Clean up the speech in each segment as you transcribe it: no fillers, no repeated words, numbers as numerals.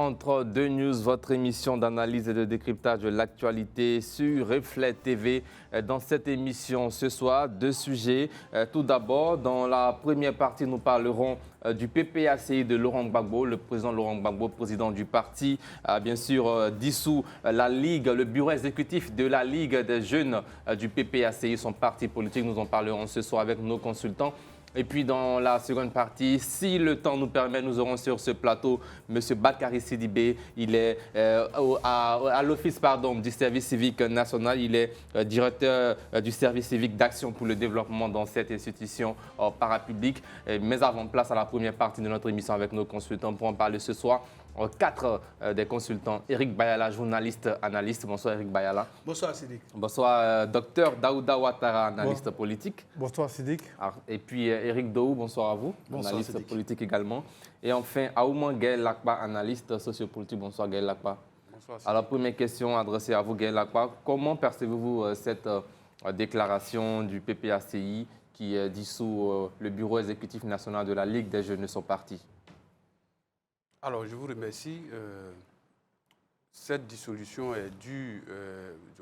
Entre deux news, votre émission d'analyse et de décryptage de l'actualité sur Reflet TV. Dans cette émission, ce soir, deux sujets. Tout d'abord, dans la première partie, nous parlerons du PPACI de Laurent Gbagbo. Le président Laurent Gbagbo, président du parti, a bien sûr dissous la Ligue, le bureau exécutif de la Ligue des jeunes du PPACI, son parti politique. Nous en parlerons ce soir avec nos consultants. Et puis dans la seconde partie, si le temps nous permet, nous aurons sur ce plateau M. Bakary Sidibé. Il est à l'Office du service civique national. Il est directeur du service civique d'action pour le développement dans cette institution parapublique. Mais avant, place à la première partie de notre émission avec nos consultants pour en parler ce soir. Quatre des consultants. Eric Bayala, journaliste, analyste. Bonsoir Eric Bayala. Bonsoir Sidik. Bonsoir Docteur Daouda Ouattara, analyste politique. Bonsoir Sidik. Et puis Eric Dou, bonsoir à vous, bonsoir, analyste Sidik. Politique également. Et enfin Aouman Gaël Lakpa, analyste sociopolitique. Bonsoir Gaël Lakpa. Bonsoir Sidik. Alors première question adressée à vous Gaël Lakpa. Comment percevez-vous cette déclaration du PPACI qui dissout le bureau exécutif national de la Ligue des jeunes de son parti? Alors, je vous remercie. Cette dissolution est due,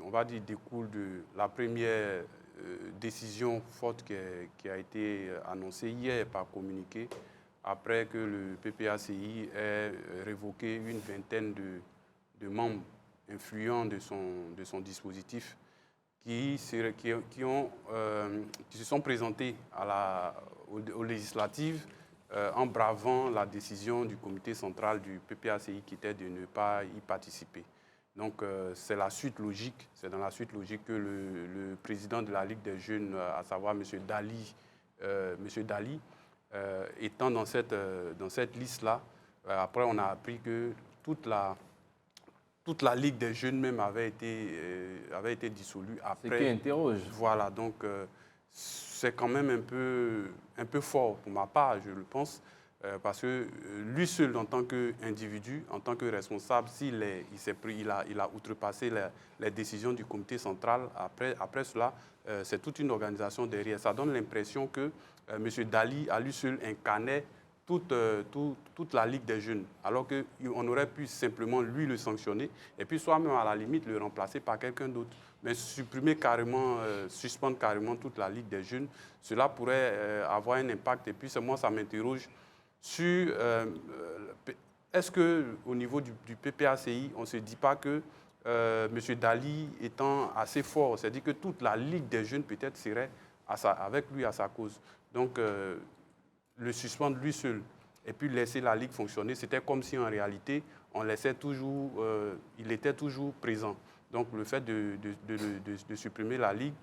on va dire, découle de la première décision forte qui a été annoncée hier par communiqué, après que le PPACI ait révoqué une vingtaine de membres influents de son dispositif qui se sont présentés aux législatives en bravant la décision du comité central du PPACI qui était de ne pas y participer. Donc c'est la suite logique, c'est dans la suite logique que le président de la Ligue des jeunes, à savoir M. Dali, étant dans cette liste-là, après on a appris que toute la Ligue des jeunes même avait été dissolue après. Ce qui interroge. Voilà, donc c'est quand même un peu fort pour ma part, je le pense, parce que lui seul, en tant qu'individu, en tant que responsable, il a outrepassé les décisions du comité central. Après cela, c'est toute une organisation derrière. Ça donne l'impression que M. Dali, à lui seul, incarnait toute la Ligue des jeunes, alors qu'on aurait pu simplement lui le sanctionner et puis soit-même à la limite le remplacer par quelqu'un d'autre. Mais supprimer carrément, suspendre carrément toute la Ligue des jeunes, cela pourrait avoir un impact. Et puis moi, ça m'interroge sur est-ce qu'au niveau du PPACI, on ne se dit pas que M. Dali étant assez fort, c'est-à-dire que toute la Ligue des jeunes peut-être serait avec lui à sa cause. Donc, le suspendre lui seul et puis laisser la Ligue fonctionner, c'était comme si en réalité, on laissait toujours, il était toujours présent. Donc le fait de supprimer la Ligue,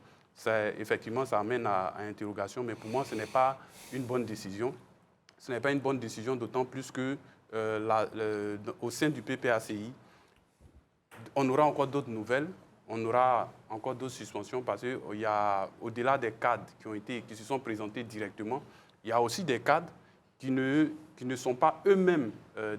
effectivement, ça amène à interrogation, mais pour moi, ce n'est pas une bonne décision. Ce n'est pas une bonne décision, d'autant plus que au sein du PPACI, on aura encore d'autres nouvelles, on aura encore d'autres suspensions parce qu'il y a, au-delà des cadres qui se sont présentés directement, il y a aussi des cadres qui ne sont pas eux-mêmes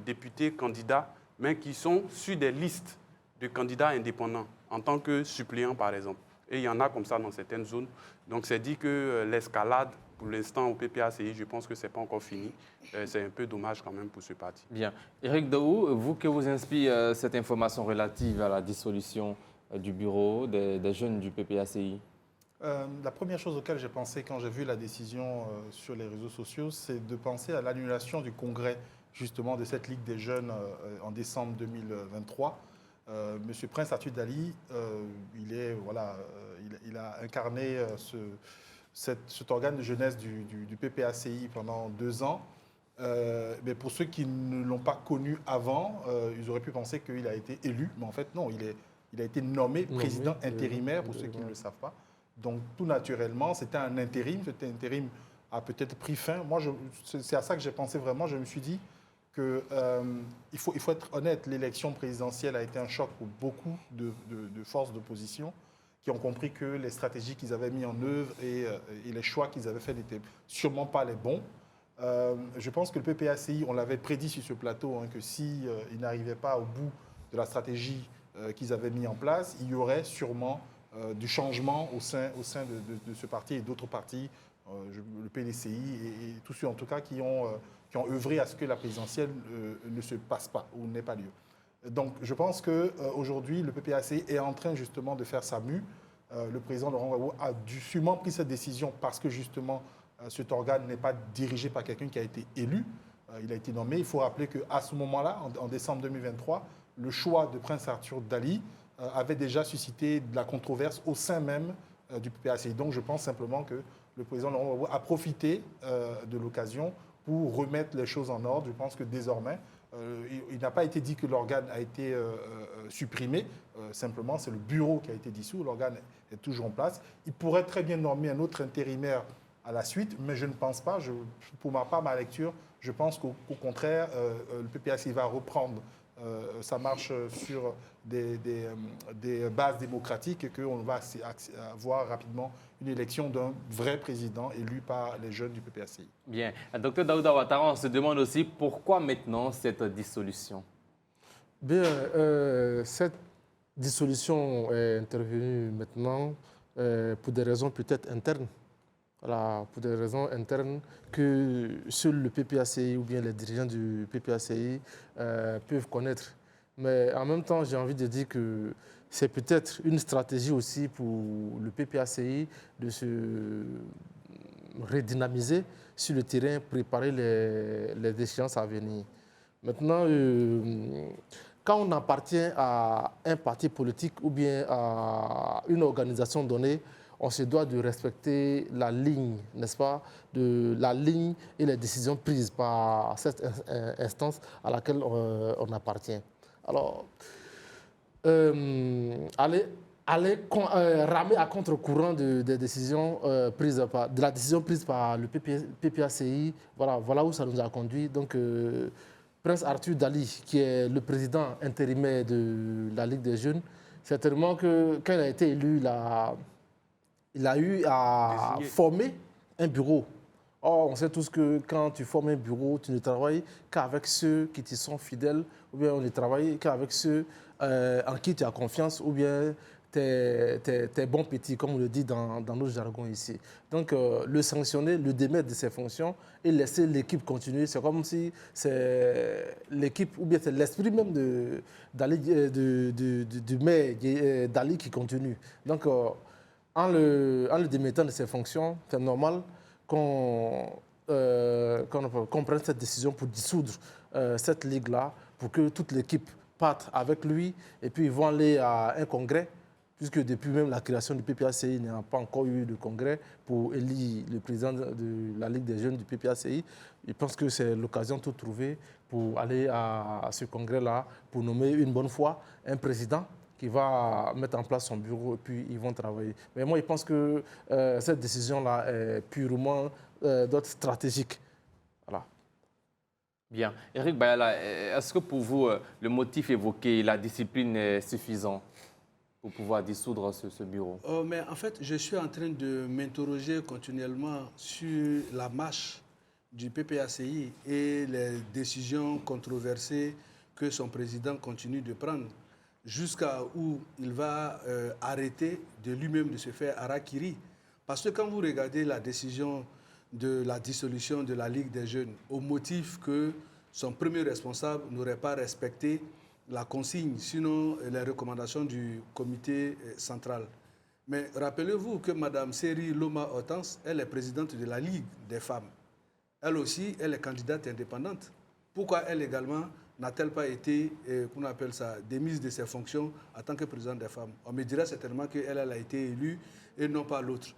députés, candidats, mais qui sont sur des listes de candidats indépendants, en tant que suppléants, par exemple. Et il y en a comme ça dans certaines zones. Donc, c'est dit que l'escalade, pour l'instant, au PPACI, je pense que ce n'est pas encore fini. C'est un peu dommage quand même pour ce parti. Bien. Éric Daou, vous, que vous inspire cette information relative à la dissolution du bureau des jeunes du PPACI? La première chose auquel j'ai pensé quand j'ai vu la décision sur les réseaux sociaux, c'est de penser à l'annulation du congrès justement de cette Ligue des jeunes en décembre 2023. Monsieur Prince Arthur Dali, il a incarné cet organe de jeunesse du PPACI pendant 2 ans. Mais pour ceux qui ne l'ont pas connu avant, ils auraient pu penser qu'il a été élu. Mais en fait, non, il a été nommé président intérimaire, pour ceux qui ne le savent pas. Donc, tout naturellement, c'était un intérim. Cet intérim a peut-être pris fin. Moi, c'est à ça que j'ai pensé vraiment. Je me suis dit qu'il faut être honnête. L'élection présidentielle a été un choc pour beaucoup de forces d'opposition qui ont compris que les stratégies qu'ils avaient mises en œuvre et les choix qu'ils avaient faits n'étaient sûrement pas les bons. Je pense que le PPACI, on l'avait prédit sur ce plateau, que s'ils n'arrivaient pas au bout de la stratégie qu'ils avaient mis en place, il y aurait sûrement du changement au sein de ce parti et d'autres partis le PDCI et tous ceux en tout cas qui ont œuvré à ce que la présidentielle ne se passe pas ou n'ait pas lieu. Donc je pense qu'aujourd'hui, le PPACI est en train justement de faire sa mue. Le président Laurent Gbagbo a sûrement pris cette décision parce que justement cet organe n'est pas dirigé par quelqu'un qui a été élu. Il a été nommé. Il faut rappeler qu'à ce moment-là, en décembre 2023, le choix de Prince Arthur Dali avait déjà suscité de la controverse au sein même du PPACI. Donc je pense simplement que le président Laurent Gbagbo a profité de l'occasion pour remettre les choses en ordre. Je pense que désormais, il n'a pas été dit que l'organe a été supprimé. Simplement, c'est le bureau qui a été dissous. L'organe est toujours en place. Il pourrait très bien nommer un autre intérimaire à la suite, mais je ne pense pas. Pour ma part, ma lecture, je pense qu'au contraire, le PPACI va reprendre sa marche sur des bases démocratiques et qu'on va avoir rapidement une élection d'un vrai président élu par les jeunes du PPACI. Bien. Docteur Daouda Ouattara, on se demande aussi pourquoi maintenant cette dissolution? Bien, cette dissolution est intervenue maintenant pour des raisons peut-être internes. Voilà, pour des raisons internes que seul le PPACI ou bien les dirigeants du PPACI peuvent connaître. Mais en même temps, j'ai envie de dire que c'est peut-être une stratégie aussi pour le PPACI de se redynamiser sur le terrain, préparer les échéances à venir. Maintenant, quand on appartient à un parti politique ou bien à une organisation donnée, on se doit de respecter la ligne, n'est-ce pas, de la ligne et les décisions prises par cette instance à laquelle on appartient. Alors, ramer à contre-courant de la décision prise par le PPACI, voilà où ça nous a conduit. Donc, Prince Arthur Dali, qui est le président intérimaire de la Ligue des Jeunes, certainement que quand il a été élu, il a eu à former un bureau. Or, on sait tous que quand tu formes un bureau, tu ne travailles qu'avec ceux qui te sont fidèles, ou bien on ne travaille qu'avec ceux en qui tu as confiance, ou bien tes bons petits, comme on le dit dans notre jargon ici. Donc, le sanctionner, le démettre de ses fonctions et laisser l'équipe continuer, c'est comme si c'est l'équipe, ou bien c'est l'esprit même du maire Dali qui continue. Donc, en le démettant de ses fonctions, c'est normal qu'on prenne cette décision pour dissoudre cette ligue-là, pour que toute l'équipe parte avec lui, et puis ils vont aller à un congrès, puisque depuis même la création du PPACI, il n'y a pas encore eu de congrès pour élire le président de la Ligue des jeunes du PPACI. Je pense que c'est l'occasion de trouver pour aller à ce congrès-là, pour nommer une bonne fois un président qui va mettre en place son bureau et puis ils vont travailler. Mais moi, je pense que cette décision-là est purement stratégique. Voilà. Bien. Éric Bayala, est-ce que pour vous, le motif évoqué, la discipline est suffisant pour pouvoir dissoudre ce bureau? Mais en fait, je suis en train de m'interroger continuellement sur la marche du PPACI et les décisions controversées que son président continue de prendre, jusqu'à où il va arrêter de lui-même de se faire harakiri. Parce que quand vous regardez la décision de la dissolution de la Ligue des jeunes, au motif que son premier responsable n'aurait pas respecté la consigne, sinon les recommandations du comité central. Mais rappelez-vous que Mme Seri Loma Hortense, elle est présidente de la Ligue des femmes. Elle aussi, elle est candidate indépendante. Pourquoi elle également n'a-t-elle pas été, qu'on appelle ça, démise de ses fonctions en tant que présidente des femmes? On me dirait certainement qu'elle a été élue et non pas l'autre.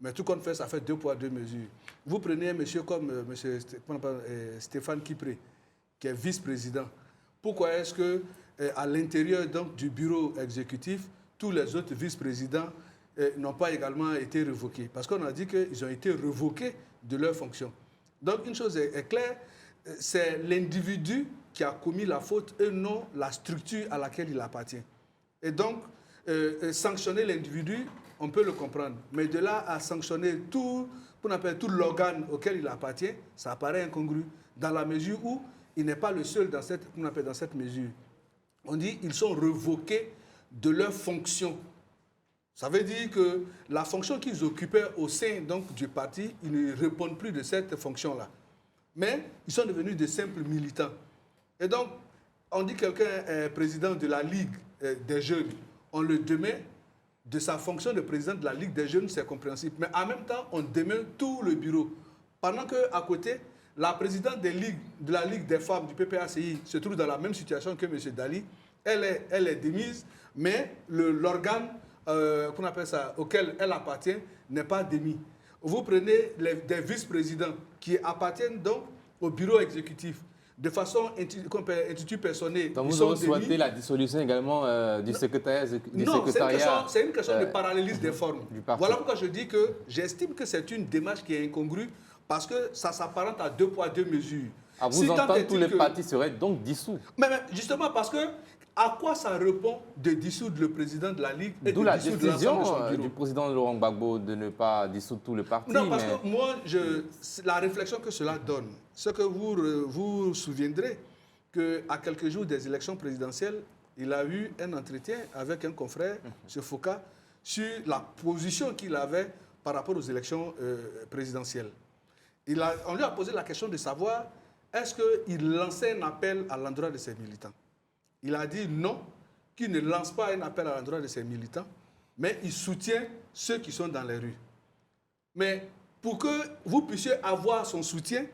Mais tout compte fait, ça fait 2 poids, 2 mesures. Vous prenez un monsieur comme Stéphane Kipré, qui est vice-président. Pourquoi est-ce qu'à l'intérieur du bureau exécutif, tous les autres vice-présidents n'ont pas également été révoqués? Parce qu'on a dit qu'ils ont été révoqués de leurs fonctions. Donc une chose est claire, c'est l'individu qui a commis la faute et non la structure à laquelle il appartient. Et donc, sanctionner l'individu, on peut le comprendre. Mais de là à sanctionner tout l'organe auquel il appartient, ça paraît incongru, dans la mesure où il n'est pas le seul dans cette mesure. On dit qu'ils sont révoqués de leurs fonctions. Ça veut dire que la fonction qu'ils occupaient au sein donc, du parti, ils ne répondent plus de cette fonction-là. Mais ils sont devenus de simples militants. Et donc, on dit que quelqu'un est président de la Ligue des jeunes, on le démet de sa fonction de président de la Ligue des jeunes, c'est compréhensible. Mais en même temps, on démet tout le bureau. Pendant qu'à côté, la présidente de la Ligue des femmes du PPACI se trouve dans la même situation que M. Dali. Elle est démise, mais l'organe qu'on appelle ça, auquel elle appartient n'est pas démis. Vous prenez des vice-présidents qui appartiennent donc au bureau exécutif de façon intitulée. Donc vous aurez souhaité la dissolution également du secrétariat. Non, c'est une question de parallélisme des formes. Voilà pourquoi je dis que j'estime que c'est une démarche qui est incongrue parce que ça s'apparente à 2 poids 2 mesures. À vous entendre, tous les partis seraient donc dissous. Mais justement parce que à quoi ça répond de dissoudre le président de la Ligue et d'où de la dissoudre l'ensemble de son décision bureau. du président Laurent Gbagbo de ne pas dissoudre tout le parti. Non, parce que moi, la réflexion que cela donne, c'est que vous souviendrez qu'à quelques jours des élections présidentielles, il a eu un entretien avec un confrère, M. Foucault, sur la position qu'il avait par rapport aux élections présidentielles. On lui a posé la question de savoir est-ce qu'il lançait un appel à l'endroit de ses militants. Il a dit non, qu'il ne lance pas un appel à l'endroit de ses militants, mais il soutient ceux qui sont dans les rues. Mais pour que vous puissiez avoir son soutien,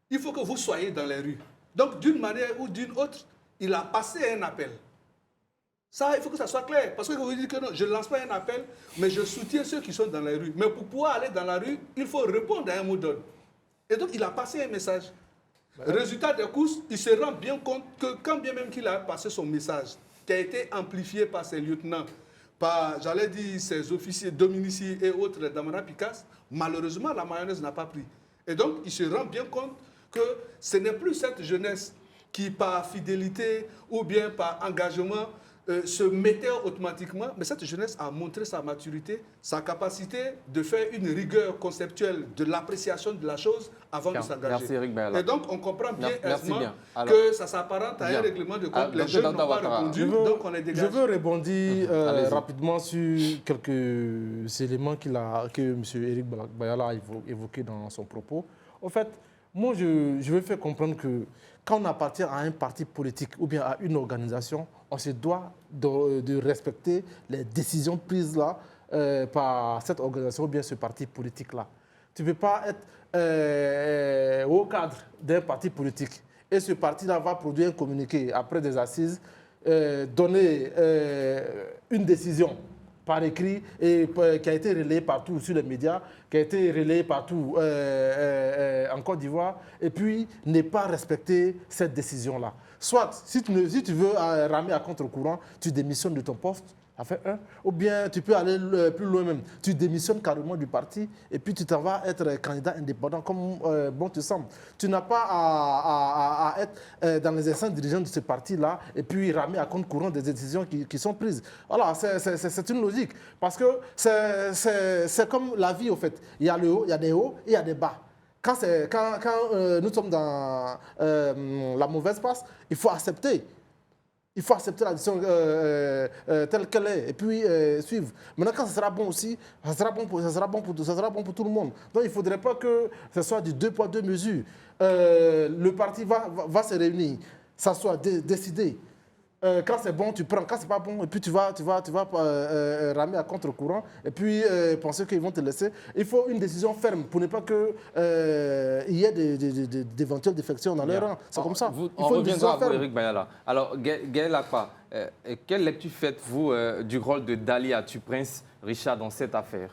il faut que vous soyez dans les rues. Donc, d'une manière ou d'une autre, il a passé un appel. Ça, il faut que ça soit clair. Parce que vous dites que non, je ne lance pas un appel, mais je soutiens ceux qui sont dans les rues. Mais pour pouvoir aller dans la rue, il faut répondre à un mot d'ordre. Et donc, il a passé un message. Résultat des courses, il se rend bien compte que quand bien même qu'il a passé son message, qui a été amplifié par ses lieutenants, par, j'allais dire, ses officiers Dominici et autres d'Amara Picasse, malheureusement, la mayonnaise n'a pas pris. Et donc, il se rend bien compte que ce n'est plus cette jeunesse qui, par fidélité ou bien par engagement, se mettait automatiquement, mais cette jeunesse a montré sa maturité, sa capacité de faire une rigueur conceptuelle de l'appréciation de la chose avant de s'engager. Merci Eric Bayala. Et donc, on comprend bien aisément Alors, que ça s'apparente à un règlement de compte. Les jeunes n'ont pas répondu, donc on est dégagé. Je veux rebondir rapidement sur quelques éléments que M. Eric Bayala a évoqués dans son propos. En fait, moi, je veux faire comprendre que quand on appartient à un parti politique ou bien à une organisation, on se doit de respecter les décisions prises là par cette organisation ou bien ce parti politique-là. Tu ne peux pas être au cadre d'un parti politique et ce parti-là va produire un communiqué après des assises, donner une décision par écrit et qui a été relayé partout sur les médias, qui a été relayé partout en Côte d'Ivoire, et puis ne pas respecter cette décision-là. Soit, si tu veux ramer à contre-courant, tu démissionnes de ton poste, ça fait un, ou bien tu peux aller plus loin même, tu démissionnes carrément du parti, et puis tu t'en vas être candidat indépendant comme bon te semble. Tu n'as pas à être dans les instances dirigeantes de ce parti-là, et puis ramer à contre-courant des décisions qui sont prises. Voilà, c'est une logique, parce que c'est comme la vie, au fait. Il y a le haut, il y a des hauts et il y a des bas. Quand nous sommes dans la mauvaise passe, il faut accepter. Il faut accepter la décision telle qu'elle est et puis suivre. Maintenant, quand ça sera bon aussi, ça sera bon pour tout le monde. Donc, il ne faudrait pas que ce soit du 2 poids 2 mesures. Le parti va se réunir, s'asseoir, décider. Quand c'est bon, tu prends. Quand c'est pas bon, et puis tu vas ramer à contre-courant et puis penser qu'ils vont te laisser. Il faut une décision ferme pour ne pas qu'il y ait d'éventuelles défections dans leur rang. C'est comme ça. On reviendra à vous, Eric Bayala. Alors, Gaël Akpa, quelle lecture faites-vous du rôle de Dali Attu-Prince, Richard, dans cette affaire?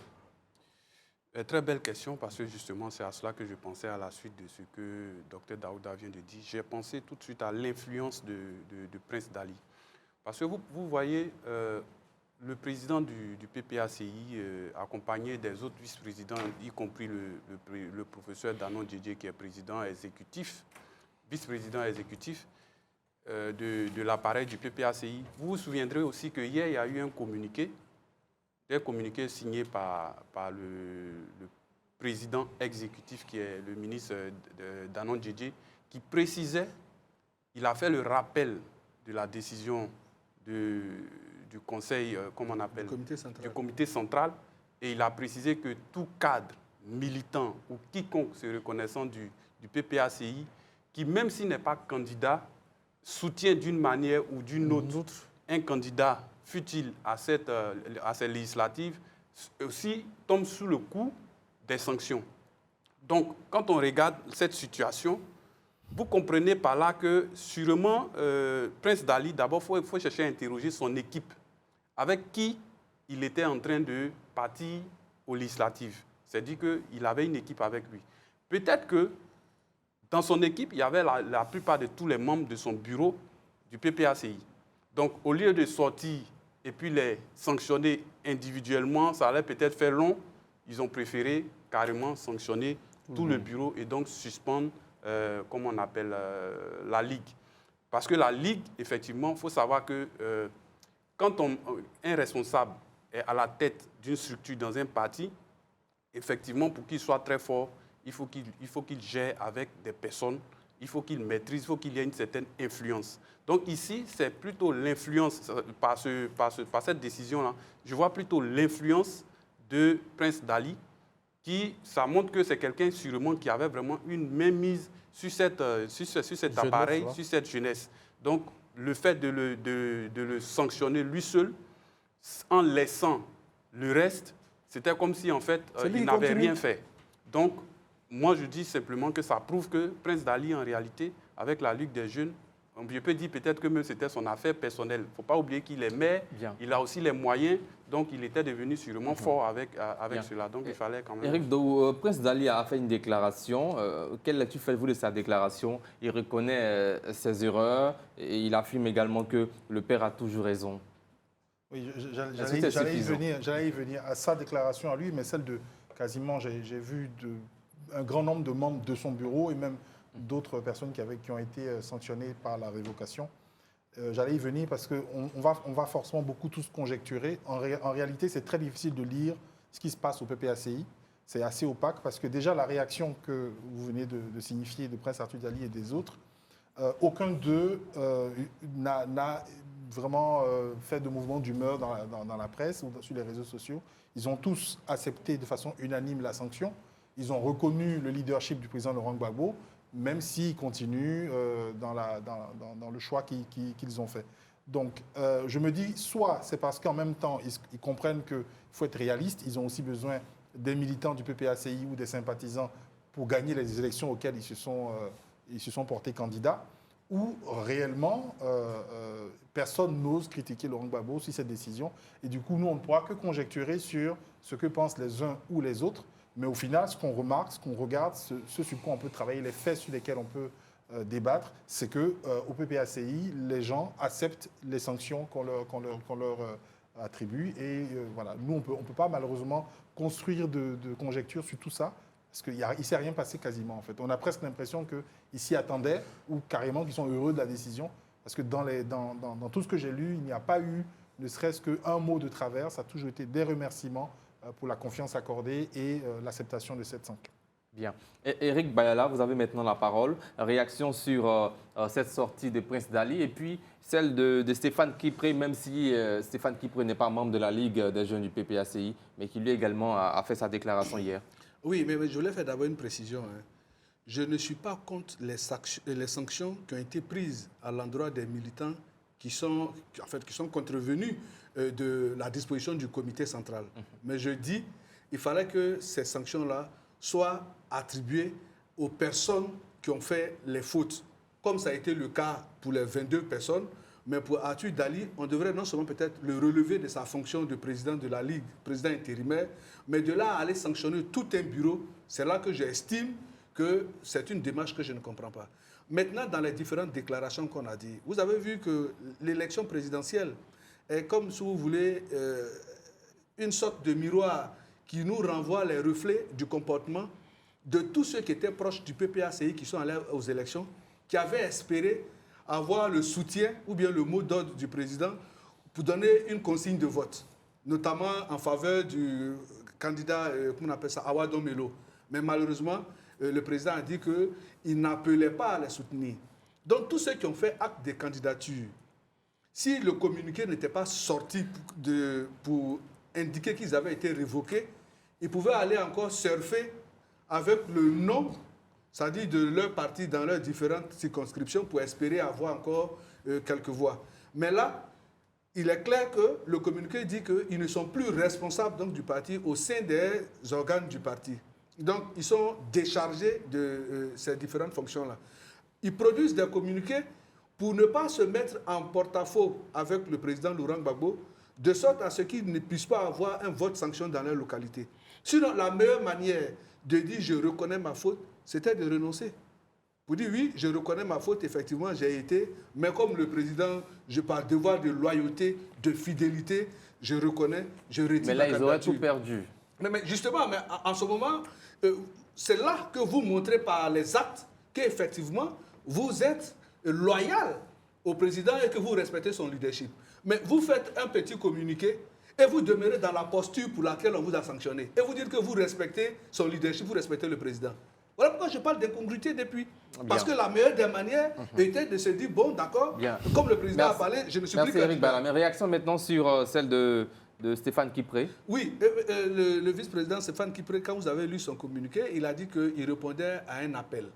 Très belle question, parce que justement, c'est à cela que je pensais à la suite de ce que Dr Daouda vient de dire. J'ai pensé tout de suite à l'influence de Prince Dali. Parce que vous voyez, le président du PPACI, accompagné des autres vice-présidents, y compris le professeur Danon Djedje, qui est président exécutif, vice-président exécutif de l'appareil du PPACI. Vous vous souviendrez aussi qu'hier, il y a eu un communiqué signé par le président exécutif, qui est le ministre Danon Djedje, qui précisait, il a fait le rappel de la décision du du conseil, comment on appelle, du comité central. Et il a précisé que tout cadre militant ou quiconque se reconnaissant du PPACI, qui même s'il n'est pas candidat, soutient d'une manière ou d'une autre un candidat, fût-il à ces législatives, aussi tombe sous le coup des sanctions. Donc, quand on regarde cette situation, vous comprenez par là que, sûrement, Prince Dali, d'abord, il faut chercher à interroger son équipe, avec qui il était en train de partir aux législatives. C'est-à-dire qu'il avait une équipe avec lui. Peut-être que dans son équipe, il y avait la plupart de tous les membres de son bureau du PPACI. Donc, au lieu de sortir et puis les sanctionner individuellement, ça allait peut-être faire long. Ils ont préféré carrément sanctionner tout le bureau et donc suspendre, comment on appelle, la Ligue. Parce que la Ligue, effectivement, il faut savoir que quand un responsable est à la tête d'une structure dans un parti, effectivement, pour qu'il soit très fort, il faut qu'il gère avec des personnes, il faut qu'il maîtrise, il faut qu'il y ait une certaine influence. Donc ici, c'est plutôt l'influence, par cette décision-là, je vois plutôt l'influence de Prince Dali, ça montre que c'est quelqu'un sûrement qui avait vraiment une mainmise sur cet appareil, sur cette jeunesse. Donc le fait de le sanctionner lui seul, en laissant le reste, c'était comme si en fait il n'avait rien fait. Donc moi je dis simplement que ça prouve que Prince Dali en réalité, avec la Ligue des jeunes, je peux dire peut-être que même c'était son affaire personnelle. Il ne faut pas oublier qu'il est maire, il a aussi les moyens, donc il était devenu sûrement fort avec cela. Donc il fallait quand même... Éric Dohou, Prince Dali a fait une déclaration. Quelle lecture faites-vous de sa déclaration? Il reconnaît ses erreurs et il affirme également que le père a toujours raison. Oui, j'allais y venir à sa déclaration à lui, mais celle de quasiment, j'ai vu un grand nombre de membres de son bureau et même d'autres personnes qui ont été sanctionnées par la révocation. J'allais y venir parce qu'on va forcément beaucoup tous conjecturer. En réalité, c'est très difficile de lire ce qui se passe au PPACI. C'est assez opaque parce que déjà la réaction que vous venez de signifier de Prince Arthur Dali et des autres, aucun d'eux n'a vraiment fait de mouvement d'humeur dans la presse ou sur les réseaux sociaux. Ils ont tous accepté de façon unanime la sanction. Ils ont reconnu le leadership du président Laurent Gbagbo, même s'ils continuent dans le choix qu'ils ont fait. Donc, je me dis, soit c'est parce qu'en même temps, ils comprennent qu'il faut être réaliste, ils ont aussi besoin des militants du PPACI ou des sympathisants pour gagner les élections auxquelles ils se sont portés candidats, ou réellement, personne n'ose critiquer Laurent Gbagbo sur cette décision. Et du coup, nous, on ne pourra que conjecturer sur ce que pensent les uns ou les autres. Mais au final, ce qu'on remarque, ce qu'on regarde, ce sur quoi on peut travailler, les faits sur lesquels on peut débattre, c'est qu'au PPACI, les gens acceptent les sanctions qu'on leur attribue. Et voilà, nous, on peut pas malheureusement construire de conjectures sur tout ça, parce qu'il ne s'est rien passé quasiment, en fait. On a presque l'impression qu'ils s'y attendaient, ou carrément qu'ils sont heureux de la décision, parce que dans tout ce que j'ai lu, il n'y a pas eu ne serait-ce qu'un mot de travers, ça a toujours été des remerciements pour la confiance accordée et l'acceptation de cette sanction. Bien. Éric Bayala, vous avez maintenant la parole. Réaction sur cette sortie de Prince Dali et puis celle de Stéphane Kipré, même si Stéphane Kipré n'est pas membre de la Ligue des jeunes du PPACI, mais qui lui également a fait sa déclaration hier. Oui, mais je voulais faire d'abord une précision. Je ne suis pas contre les sanctions qui ont été prises à l'endroit des militants qui sont contrevenus de la disposition du comité central. Mais je dis, il fallait que ces sanctions-là soient attribuées aux personnes qui ont fait les fautes, comme ça a été le cas pour les 22 personnes. Mais pour Arthur Dali, on devrait non seulement peut-être le relever de sa fonction de président de la Ligue, président intérimaire, mais de là à aller sanctionner tout un bureau, c'est là que j'estime que c'est une démarche que je ne comprends pas. Maintenant, dans les différentes déclarations qu'on a dit, vous avez vu que l'élection présidentielle est comme, si vous voulez, une sorte de miroir qui nous renvoie les reflets du comportement de tous ceux qui étaient proches du PPACI, qui sont allés aux élections, qui avaient espéré avoir le soutien ou bien le mot d'ordre du président pour donner une consigne de vote, notamment en faveur du candidat, comment on appelle ça, Awa Domelo. Mais malheureusement, le président a dit qu'il n'appelait pas à les soutenir. Donc tous ceux qui ont fait acte de candidature, si le communiqué n'était pas sorti pour indiquer qu'ils avaient été révoqués, ils pouvaient aller encore surfer avec le nom, c'est-à-dire de leur parti dans leurs différentes circonscriptions pour espérer avoir encore quelques voix. Mais là, il est clair que le communiqué dit qu'ils ne sont plus responsables donc, du parti au sein des organes du parti. Donc, ils sont déchargés de ces différentes fonctions-là. Ils produisent des communiqués pour ne pas se mettre en porte-à-faux avec le président Laurent Gbagbo, de sorte à ce qu'ils ne puissent pas avoir un vote sanction dans leur localité. Sinon, la meilleure manière de dire « je reconnais ma faute », c'était de renoncer. Vous dites « oui, je reconnais ma faute, effectivement, j'ai été, mais comme le président, par devoir de loyauté, de fidélité, je reconnais, je retire la candidature. » Mais là, ils auraient tout perdu. Mais justement, mais en ce moment, c'est là que vous montrez par les actes qu'effectivement, vous êtes loyal au président et que vous respectez son leadership. Mais vous faites un petit communiqué et vous demeurez dans la posture pour laquelle on vous a sanctionné. Et vous dites que vous respectez son leadership, vous respectez le président. Voilà pourquoi je parle d'incongruité depuis. Bien. Parce que la meilleure des manières était de se dire, bon, d'accord, comme le président a parlé, je ne suis plus candidat. Merci Eric Bala. Mais réaction maintenant sur celle de Stéphane Kipré. Oui, le vice-président Stéphane Kipré, quand vous avez lu son communiqué, il a dit qu'il répondait à un appel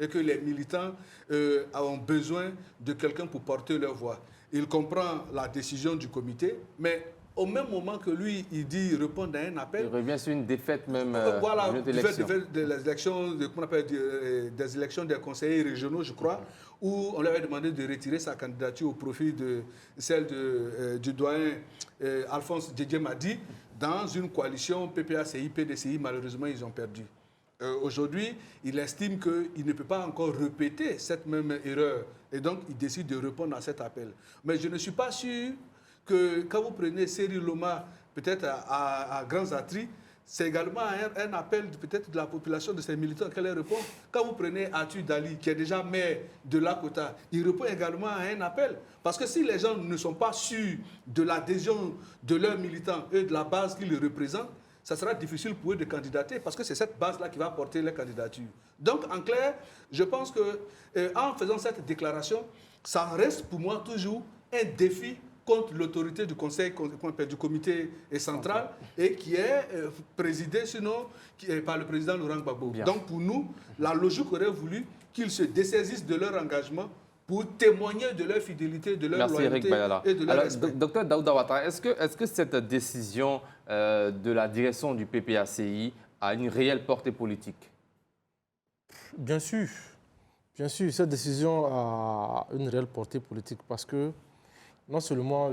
et que les militants ont besoin de quelqu'un pour porter leur voix. Il comprend la décision du comité, mais au même moment que lui, il dit répondre à un appel... Il revient sur une défaite même voilà, d'une élection. Des élections des conseillers régionaux, je crois, où on lui avait demandé de retirer sa candidature au profit de celle du doyen Alphonse Didier Madi dans une coalition PPACI-PDCI. Malheureusement, ils ont perdu. Aujourd'hui, il estime qu'il ne peut pas encore répéter cette même erreur. Et donc, il décide de répondre à cet appel. Mais je ne suis pas sûr que quand vous prenez Cyril Loma, peut-être à Grands Atri, c'est également un appel peut-être de la population de ces militants qu'elle répond. Quand vous prenez Arthur Dali, qui est déjà maire de Lakota, il répond également à un appel. Parce que si les gens ne sont pas sûrs de l'adhésion de leurs militants et de la base qu'ils représentent, ça sera difficile pour eux de candidater parce que c'est cette base-là qui va porter les candidatures. Donc, en clair, je pense qu'en faisant cette déclaration, ça reste pour moi toujours un défi contre l'autorité du conseil, du comité central et qui est présidé sinon par le président Laurent Gbagbo. Donc, pour nous, la logique aurait voulu qu'ils se dessaisissent de leur engagement pour témoigner de leur fidélité, de leur loyauté et de leur respect. Docteur Daouda Ouattara, est-ce que cette décision de la direction du PPACI a une réelle portée politique? Bien sûr, cette décision a une réelle portée politique parce que non seulement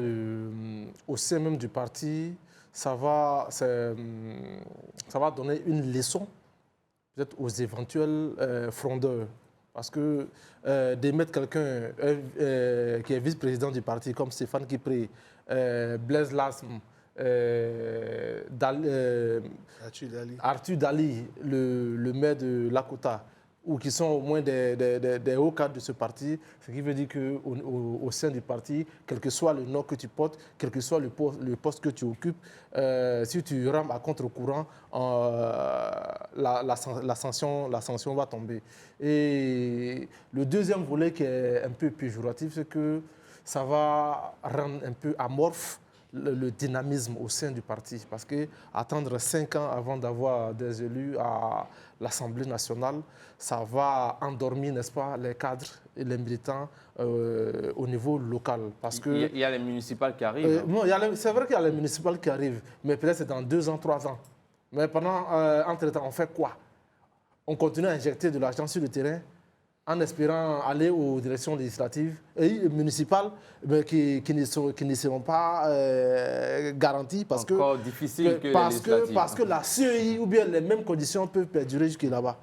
au sein même du parti, ça va donner une leçon peut-être aux éventuels frondeurs. Parce que d'émettre quelqu'un qui est vice-président du parti, comme Stéphane Kipré, Blaise Lasme, Arthur Dali, le maire de Lakota, ou qui sont au moins des hauts cadres de ce parti, ce qui veut dire qu'au sein du parti, quel que soit le nom que tu portes, quel que soit le poste que tu occupes, si tu rames à contre-courant, la sanction va tomber. Et le deuxième volet qui est un peu péjoratif, c'est que ça va rendre un peu amorphe le dynamisme au sein du parti. Parce qu'attendre 5 ans avant d'avoir des élus à l'Assemblée nationale, ça va endormir, n'est-ce pas, les cadres et les militants au niveau local. Parce que, il y a les municipales qui arrivent. Non, c'est vrai qu'il y a les municipales qui arrivent, mais peut-être c'est dans 2 ans, 3 ans. Mais pendant, entre-temps, on fait quoi? On continue à injecter de l'argent sur le terrain en espérant aller aux directions législatives et municipales mais qui ne seront pas garanties parce Encore difficile que les législatives. Parce que la CEI ou bien les mêmes conditions peuvent perdurer jusque là-bas.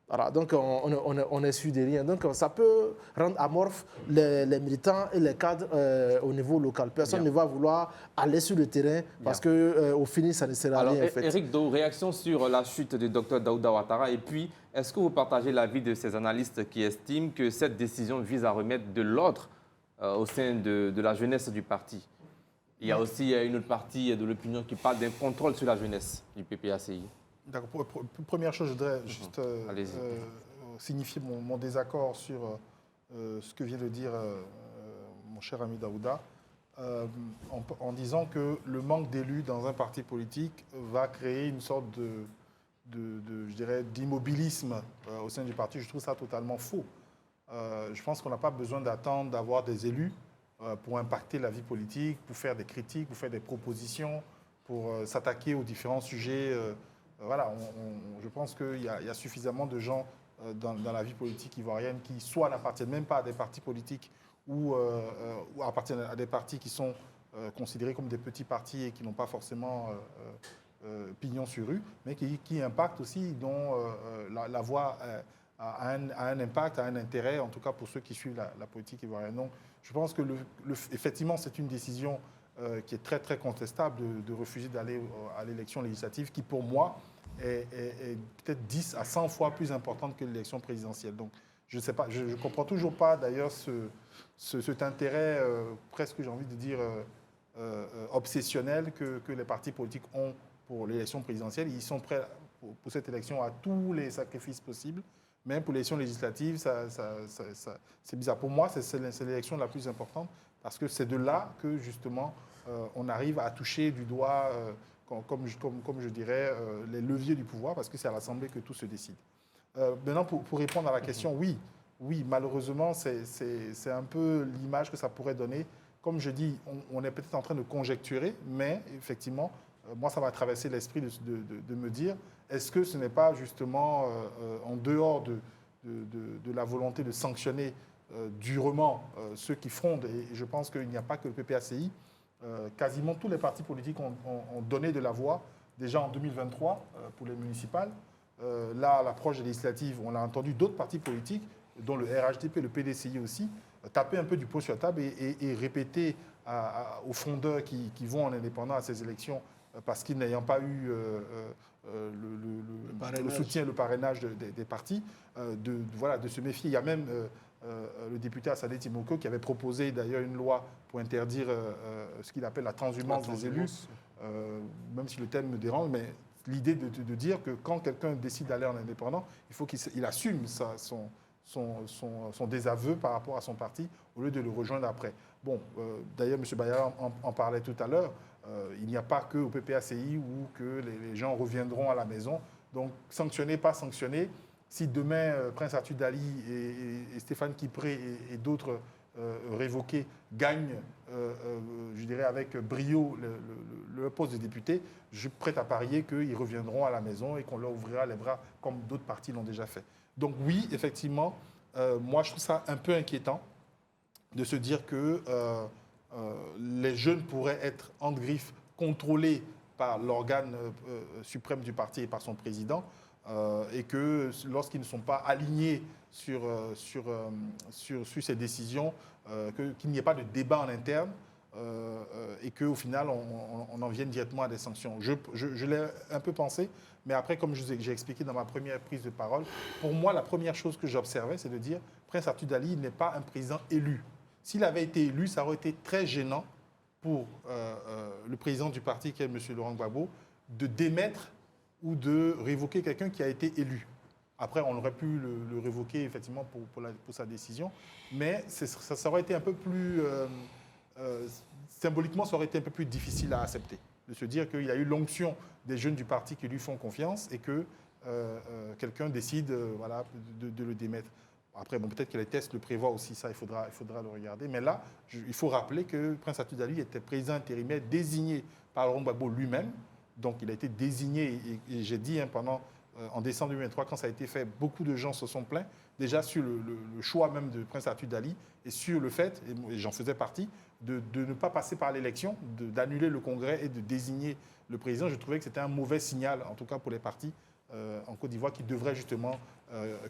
Voilà, donc on est sûr de rien. Donc ça peut rendre amorphe les militants et les cadres au niveau local. Personne ne va vouloir aller sur le terrain parce qu'au final, ça ne sera rien. Eric Dou, réaction sur la chute du docteur Daouda Ouattara. Et puis, est-ce que vous partagez l'avis de ces analystes qui estiment que cette décision vise à remettre de l'ordre au sein de la jeunesse du parti? Il y a aussi une autre partie de l'opinion qui parle d'un contrôle sur la jeunesse du PPACI. D'accord. Première chose, je voudrais juste signifier mon désaccord sur ce que vient de dire mon cher ami Daouda. en disant que le manque d'élus dans un parti politique va créer une sorte je dirais, d'immobilisme au sein du parti. Je trouve ça totalement faux. Je pense qu'on n'a pas besoin d'attendre d'avoir des élus pour impacter la vie politique, pour faire des critiques, pour faire des propositions, pour s'attaquer aux différents sujets. Voilà, je pense qu'il y a suffisamment de gens dans la vie politique ivoirienne qui soit n'appartiennent même pas à des partis politiques ou appartiennent à des partis qui sont considérés comme des petits partis et qui n'ont pas forcément pignon sur rue, mais qui impactent aussi, dont la voix a un impact, a un intérêt, en tout cas pour ceux qui suivent la politique ivoirienne. Donc, je pense que effectivement, c'est une décision qui est très, très contestable de refuser d'aller à l'élection législative, qui pour moi est peut-être 10 à 100 fois plus importante que l'élection présidentielle. Donc, je ne sais pas, je ne comprends toujours pas d'ailleurs cet intérêt presque, j'ai envie de dire, obsessionnel que les partis politiques ont pour l'élection présidentielle. Ils sont prêts pour cette élection à tous les sacrifices possibles. Même pour l'élection législative, c'est bizarre. Pour moi, c'est l'élection la plus importante parce que c'est de là que, justement, on arrive à toucher du doigt, comme je dirais, les leviers du pouvoir, parce que c'est à l'Assemblée que tout se décide. Maintenant, pour répondre à la question, oui, malheureusement, c'est un peu l'image que ça pourrait donner. Comme je dis, on est peut-être en train de conjecturer, mais effectivement, moi, ça m'a traversé l'esprit de me dire, est-ce que ce n'est pas justement en dehors de la volonté de sanctionner durement ceux qui frondent, et je pense qu'il n'y a pas que le PPACI, quasiment tous les partis politiques ont donné de la voix, déjà en 2023 pour les municipales. Là, à l'approche des législatives, on a entendu d'autres partis politiques, dont le RHDP, le PDCI aussi, taper un peu du poing sur la table et répéter aux frondeurs qui vont en indépendant à ces élections, parce qu'ils n'ayant pas eu le soutien, le parrainage des partis, de se méfier. Il y a même le député Assadé Timoko qui avait proposé d'ailleurs une loi pour interdire ce qu'il appelle la transhumance des élus, même si le thème me dérange, mais l'idée de dire que quand quelqu'un décide d'aller en indépendant, il faut qu'il assume son désaveu par rapport à son parti au lieu de le rejoindre après. Bon, d'ailleurs, M. Bayard en parlait tout à l'heure. Il n'y a pas qu'au PPACI où que les gens reviendront à la maison. Donc, sanctionner, pas sanctionner. Si demain, Prince Arthur Dali et Stéphane Kipré et d'autres révoqués gagnent, je dirais, avec brio le poste de député, je suis prêt à parier qu'ils reviendront à la maison et qu'on leur ouvrira les bras comme d'autres partis l'ont déjà fait. Donc oui, effectivement, moi, je trouve ça un peu inquiétant de se dire que les jeunes pourraient être, en griffe, contrôlés par l'organe suprême du parti et par son président, et que lorsqu'ils ne sont pas alignés sur ces décisions, qu'il n'y ait pas de débat en interne, et qu'au final, on en vienne directement à des sanctions. Je l'ai un peu pensé, mais après, comme j'ai expliqué dans ma première prise de parole, pour moi, la première chose que j'observais, c'est de dire Prince Arthur Dali n'est pas un président élu. S'il avait été élu, ça aurait été très gênant pour le président du parti, qui est M. Laurent Gbagbo, de démettre ou de révoquer quelqu'un qui a été élu. Après, on aurait pu le révoquer, effectivement, pour sa décision, mais ça aurait été un peu plus... symboliquement, ça aurait été un peu plus difficile à accepter, de se dire qu'il y a eu l'onction des jeunes du parti qui lui font confiance et que quelqu'un décide de le démettre. Après, bon, peut-être que les tests le prévoient aussi, ça, il faudra le regarder. Mais là, il faut rappeler que Prince Arthur Dali était président intérimaire désigné par Laurent Gbagbo lui-même. Donc, il a été désigné, et j'ai dit en décembre 2023, quand ça a été fait, beaucoup de gens se sont plaints, déjà sur le choix même de Prince Arthur Dali, et sur le fait, et j'en faisais partie, de ne pas passer par l'élection, d'annuler le congrès et de désigner le président. Je trouvais que c'était un mauvais signal, en tout cas pour les partis en Côte d'Ivoire, qui devraient justement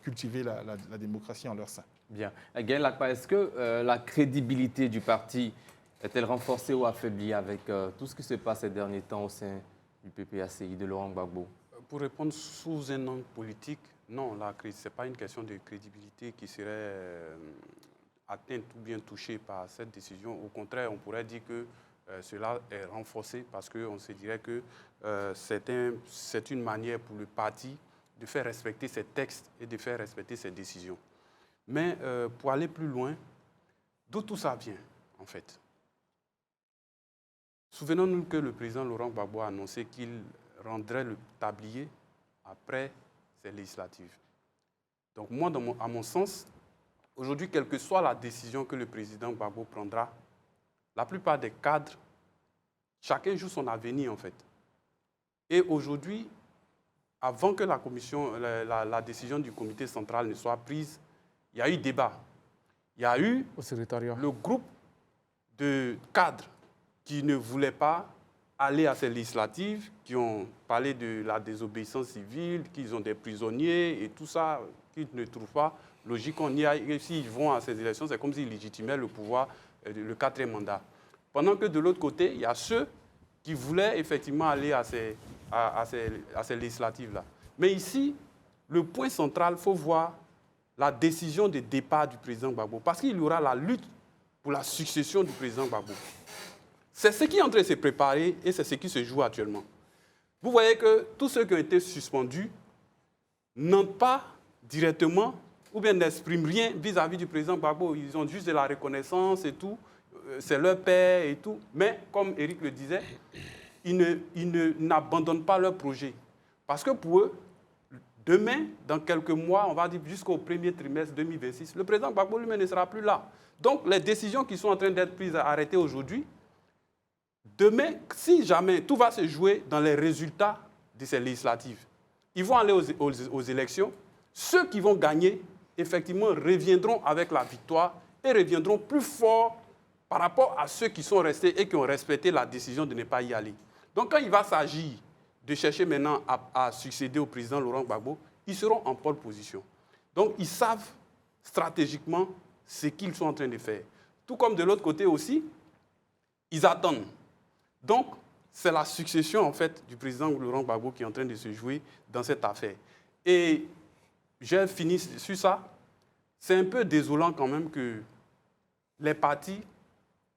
cultiver la démocratie en leur sein. Bien. Gaël Lakpa, est-ce que la crédibilité du parti est-elle renforcée ou affaiblie avec tout ce qui se passe ces derniers temps au sein du PPACI, de Laurent Gbagbo? Pour répondre sous un angle politique, non, ce n'est pas une question de crédibilité qui serait atteinte ou bien touchée par cette décision. Au contraire, on pourrait dire que cela est renforcé parce qu'on se dirait que c'est une manière pour le parti de faire respecter ses textes et de faire respecter ses décisions. Mais pour aller plus loin, d'où tout ça vient, en fait? souvenons-nous que le président Laurent Gbagbo a annoncé qu'il rendrait le tablier après ces législatives. Donc moi, à mon sens, aujourd'hui, quelle que soit la décision que le président Gbagbo prendra, la plupart des cadres, chacun joue son avenir en fait. Et aujourd'hui, avant que la décision du comité central ne soit prise, il y a eu débat. Il y a eu le groupe de cadres qui ne voulaient pas aller à ces législatives, qui ont parlé de la désobéissance civile, qu'ils ont des prisonniers et tout ça, qu'ils ne trouvent pas logique qu'on y aille. S'ils vont à ces élections, c'est comme s'ils légitimaient le pouvoir, le 4e mandat. Pendant que de l'autre côté, il y a ceux qui voulaient effectivement aller à ces législatives-là. Mais ici, le point central, il faut voir la décision de départ du président Gbagbo, parce qu'il y aura la lutte pour la succession du président Gbagbo. C'est ce qui est en train de se préparer et c'est ce qui se joue actuellement. Vous voyez que tous ceux qui ont été suspendus n'entrent pas directement ou bien n'expriment rien vis-à-vis du président Gbagbo. Ils ont juste de la reconnaissance et tout, c'est leur père et tout. Mais comme Éric le disait, ils n'abandonnent pas leur projet. Parce que pour eux, demain, dans quelques mois, on va dire jusqu'au premier trimestre 2026, le président Gbagbo lui-même ne sera plus là. Donc les décisions qui sont en train d'être prises, arrêtées aujourd'hui, demain, si jamais tout va se jouer dans les résultats de ces législatives, ils vont aller aux élections. Ceux qui vont gagner, effectivement, reviendront avec la victoire et reviendront plus forts par rapport à ceux qui sont restés et qui ont respecté la décision de ne pas y aller. Donc quand il va s'agir de chercher maintenant à succéder au président Laurent Gbagbo, ils seront en pole position. Donc ils savent stratégiquement ce qu'ils sont en train de faire. Tout comme de l'autre côté aussi, ils attendent. Donc, c'est la succession, en fait, du président Laurent Gbagbo qui est en train de se jouer dans cette affaire. Et j'ai fini sur ça. C'est un peu désolant quand même que les partis,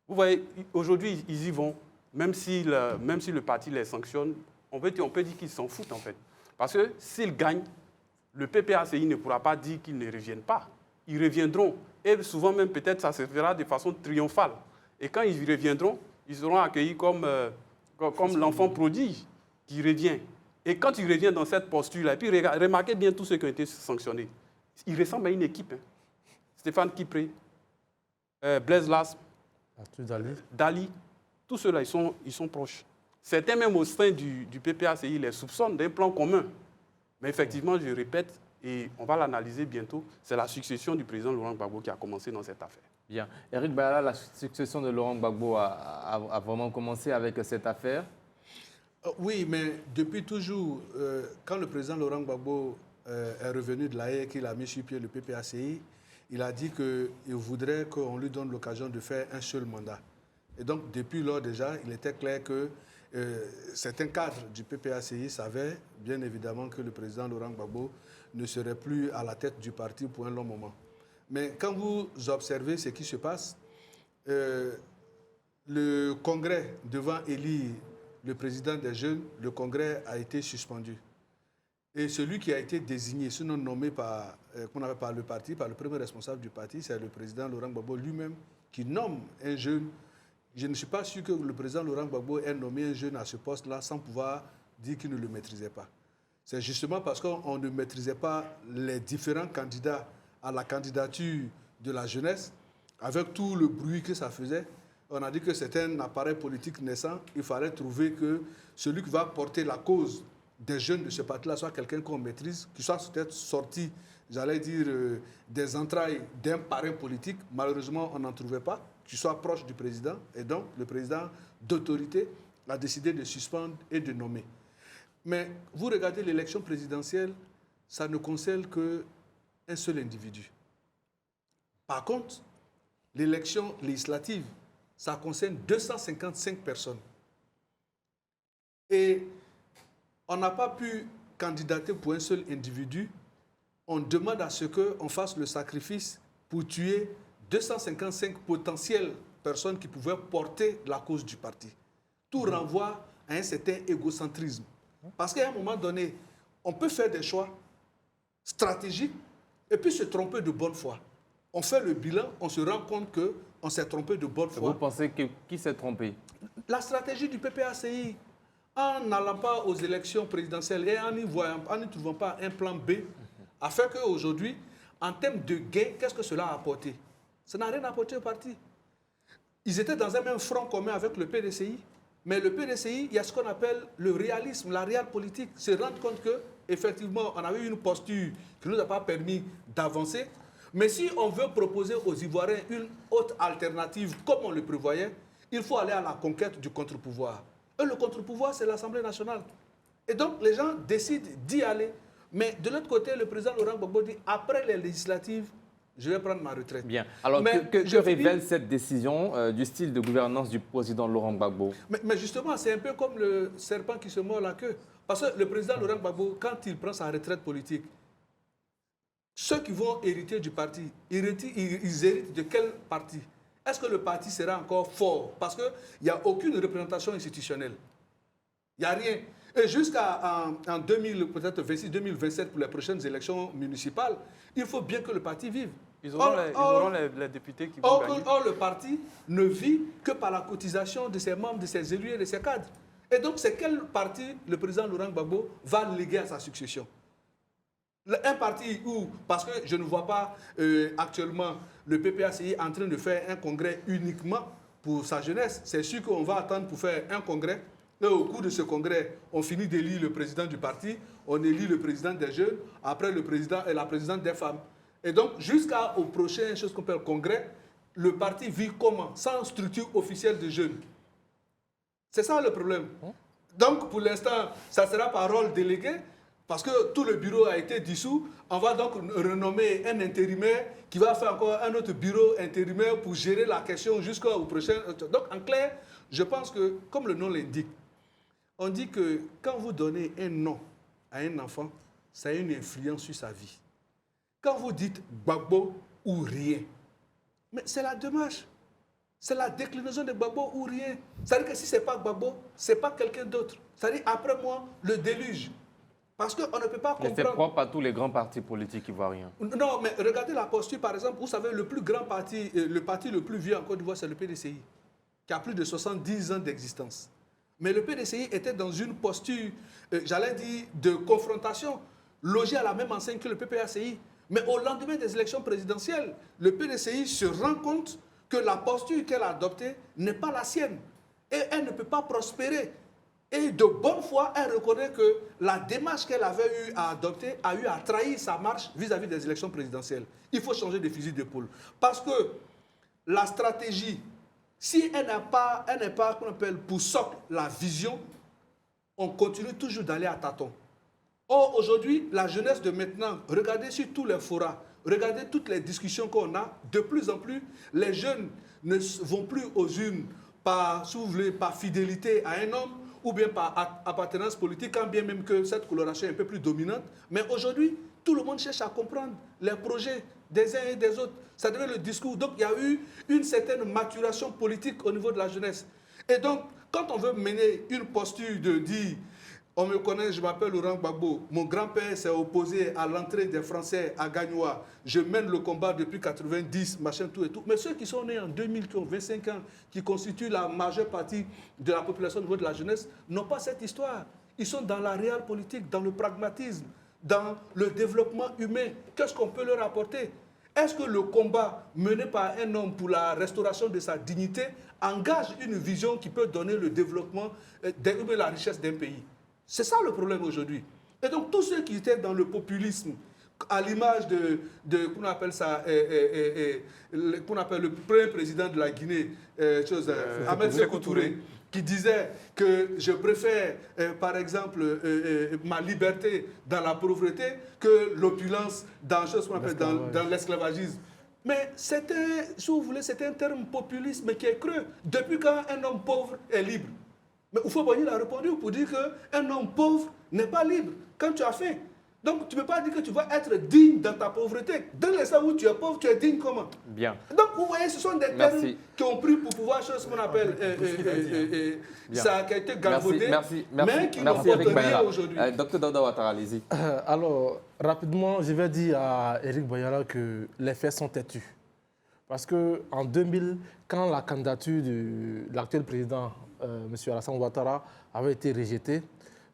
vous voyez, aujourd'hui, ils y vont, même si le parti les sanctionne, on peut dire qu'ils s'en foutent, en fait. Parce que s'ils gagnent, le PPACI ne pourra pas dire qu'ils ne reviennent pas. Ils reviendront. Et souvent même, peut-être, ça se fera de façon triomphale. Et quand ils reviendront, ils seront accueillis comme l'enfant prodige qui revient. Et quand il revient dans cette posture-là, et puis remarquez bien tous ceux qui ont été sanctionnés. Ils ressemblent à une équipe. Hein. Stéphane Kipré, Blaise Lasme, Dali, tous ceux-là, ils sont proches. Certains même au sein du PPACI les soupçonnent d'un plan commun. Mais effectivement, je répète, et on va l'analyser bientôt, c'est la succession du président Laurent Gbagbo qui a commencé dans cette affaire. Bien. Éric Bayala, la succession de Laurent Gbagbo a vraiment commencé avec cette affaire? Oui, mais depuis toujours, quand le président Laurent Gbagbo est revenu de l'AE, qu'il a mis sur pied le PPACI, il a dit qu'il voudrait qu'on lui donne l'occasion de faire un seul mandat. Et donc, depuis lors déjà, il était clair que certains cadres du PPACI savaient bien évidemment que le président Laurent Gbagbo ne serait plus à la tête du parti pour un long moment. Mais quand vous observez ce qui se passe, le Congrès devant élire le président des jeunes, le Congrès a été suspendu. Et celui qui a été désigné, sinon nommé par le parti, par le premier responsable du parti, c'est le président Laurent Gbagbo lui-même qui nomme un jeune. Je ne suis pas sûr que le président Laurent Gbagbo ait nommé un jeune à ce poste-là sans pouvoir dire qu'il ne le maîtrisait pas. C'est justement parce qu'on ne maîtrisait pas les différents candidats à la candidature de la jeunesse, avec tout le bruit que ça faisait. On a dit que c'était un appareil politique naissant. Il fallait trouver que celui qui va porter la cause des jeunes de ce parti-là soit quelqu'un qu'on maîtrise, qui soit peut-être sorti, j'allais dire, des entrailles d'un parrain politique. Malheureusement, on n'en trouvait pas, qui soit proche du président. Et donc, le président d'autorité a décidé de suspendre et de nommer. Mais vous regardez l'élection présidentielle, ça ne concerne qu'un seul individu. Par contre, l'élection législative, ça concerne 255 personnes. Et on n'a pas pu candidater pour un seul individu. On demande à ce qu'on fasse le sacrifice pour tuer 255 potentielles personnes qui pouvaient porter la cause du parti. Tout renvoie à un certain égocentrisme. Parce qu'à un moment donné, on peut faire des choix stratégiques et puis se tromper de bonne foi. On fait le bilan, on se rend compte on s'est trompé de bonne foi. Vous pensez que qui s'est trompé? La stratégie du PPACI, en n'allant pas aux élections présidentielles et en n'y trouvant pas un plan B, a fait qu'aujourd'hui, en termes de gains, qu'est-ce que cela a apporté? Ça n'a rien apporté au parti. Ils étaient dans un même front commun avec le PDCI, mais le PDCI, il y a ce qu'on appelle le réalisme, la réelle politique, se rendre compte qu'effectivement, on avait une posture qui ne nous a pas permis d'avancer. Mais si on veut proposer aux Ivoiriens une autre alternative, comme on le prévoyait, il faut aller à la conquête du contre-pouvoir. Et le contre-pouvoir, c'est l'Assemblée nationale. Et donc, les gens décident d'y aller. Mais de l'autre côté, le président Laurent Gbagbo dit, après les législatives, je vais prendre ma retraite. Bien. Alors, que révèle cette décision du style de gouvernance du président Laurent Gbagbo? Mais justement, c'est un peu comme le serpent qui se mord la queue. Parce que le président Laurent Gbagbo, quand il prend sa retraite politique, ceux qui vont hériter du parti, ils héritent de quel parti? Est-ce que le parti sera encore fort? Parce qu'il n'y a aucune représentation institutionnelle. Il n'y a rien. Et jusqu'en 2026-2027, pour les prochaines élections municipales, il faut bien que le parti vive. Ils auront les députés qui vont gagner. Or, le parti ne vit que par la cotisation de ses membres, de ses élus et de ses cadres. Et donc, c'est quel parti le président Laurent Gbagbo va léguer à sa succession? Un parti où, parce que je ne vois pas actuellement le PPACI en train de faire un congrès uniquement pour sa jeunesse. C'est sûr qu'on va attendre pour faire un congrès. Et au cours de ce congrès, on finit d'élire le président du parti, on élit le président des jeunes, après le président et la présidente des femmes. Et donc, jusqu'au prochain chose qu'on appelle congrès, le parti vit comment? Sans structure officielle de jeunes. C'est ça le problème. Donc, pour l'instant, ça sera par rôle délégué, parce que tout le bureau a été dissous. On va donc renommer un intérimaire qui va faire encore un autre bureau intérimaire pour gérer la question jusqu'au prochain. Donc, en clair, je pense que, comme le nom l'indique, on dit que quand vous donnez un nom à un enfant, ça a une influence sur sa vie. Quand vous dites Gbagbo ou rien, mais c'est la démarche. C'est la déclinaison de Gbagbo ou rien. C'est-à-dire que si ce n'est pas Gbagbo, ce n'est pas quelqu'un d'autre. C'est-à-dire après moi, le déluge. Parce qu'on ne peut pas comprendre. Mais c'est propre à tous les grands partis politiques ivoiriens. Non, mais regardez la posture, par exemple. Vous savez, le plus grand parti, le parti le plus vieux en Côte d'Ivoire, c'est le PDCI, qui a plus de 70 ans d'existence. Mais le PDCI était dans une posture, j'allais dire, de confrontation, logé à la même enseigne que le PPACI. Mais au lendemain des élections présidentielles, le PDCI se rend compte que la posture qu'elle a adoptée n'est pas la sienne. Et elle ne peut pas prospérer. Et de bonne foi, elle reconnaît que la démarche qu'elle avait eu à adopter a eu à trahir sa marche vis-à-vis des élections présidentielles. Il faut changer de fusil d'épaule. Parce que la stratégie, si elle n'est pas qu'on appelle pour socle la vision, on continue toujours d'aller à tâtons. Or, aujourd'hui, la jeunesse de maintenant, regardez sur tous les forats, regardez toutes les discussions qu'on a, de plus en plus, les jeunes ne vont plus aux urnes par, si vous voulez, par fidélité à un homme, ou bien par appartenance politique, quand bien même que cette coloration est un peu plus dominante. Mais aujourd'hui, tout le monde cherche à comprendre les projets des uns et des autres. Ça devient le discours. Donc, il y a eu une certaine maturation politique au niveau de la jeunesse. Et donc, quand on veut mener une posture de dire, on me connaît, je m'appelle Laurent Gbagbo, mon grand-père s'est opposé à l'entrée des Français à Gagnoa, je mène le combat depuis 90, machin, tout et tout. Mais ceux qui sont nés en 2000, qui ont 25 ans, qui constituent la majeure partie de la population au niveau de la jeunesse, n'ont pas cette histoire. Ils sont dans la réelle politique, dans le pragmatisme, dans le développement humain. Qu'est-ce qu'on peut leur apporter? Est-ce que le combat mené par un homme pour la restauration de sa dignité engage une vision qui peut donner le développement et la richesse d'un pays? C'est ça le problème aujourd'hui. Et donc, tous ceux qui étaient dans le populisme, à l'image qu'on appelle ça, qu'on appelle le premier président de la Guinée, Ahmed Sékou Touré, qui disait que je préfère, par exemple, ma liberté dans la pauvreté que l'opulence dans, dans l'esclavagisme. Mais c'était, si vous voulez, c'est un terme populiste, mais qui est creux. Depuis quand un homme pauvre est libre? Mais Oufo-Boigny a répondu pour dire qu'un homme pauvre n'est pas libre quand tu as faim. Donc, tu ne peux pas dire que tu vas être digne dans ta pauvreté. Dans l'instant où tu es pauvre, tu es digne comment? Bien. Donc, vous voyez, ce sont des termes qui ont pris pour pouvoir faire ce qu'on appelle... ça a été galvaudé, mais qui n'ont pas tenir aujourd'hui. Dr Daouda Ouattara, allez-y. Alors, rapidement, je vais dire à Éric Boyala que les faits sont têtus. Parce qu'en 2000, quand la candidature de l'actuel président, M. Alassane Ouattara, avait été rejetée,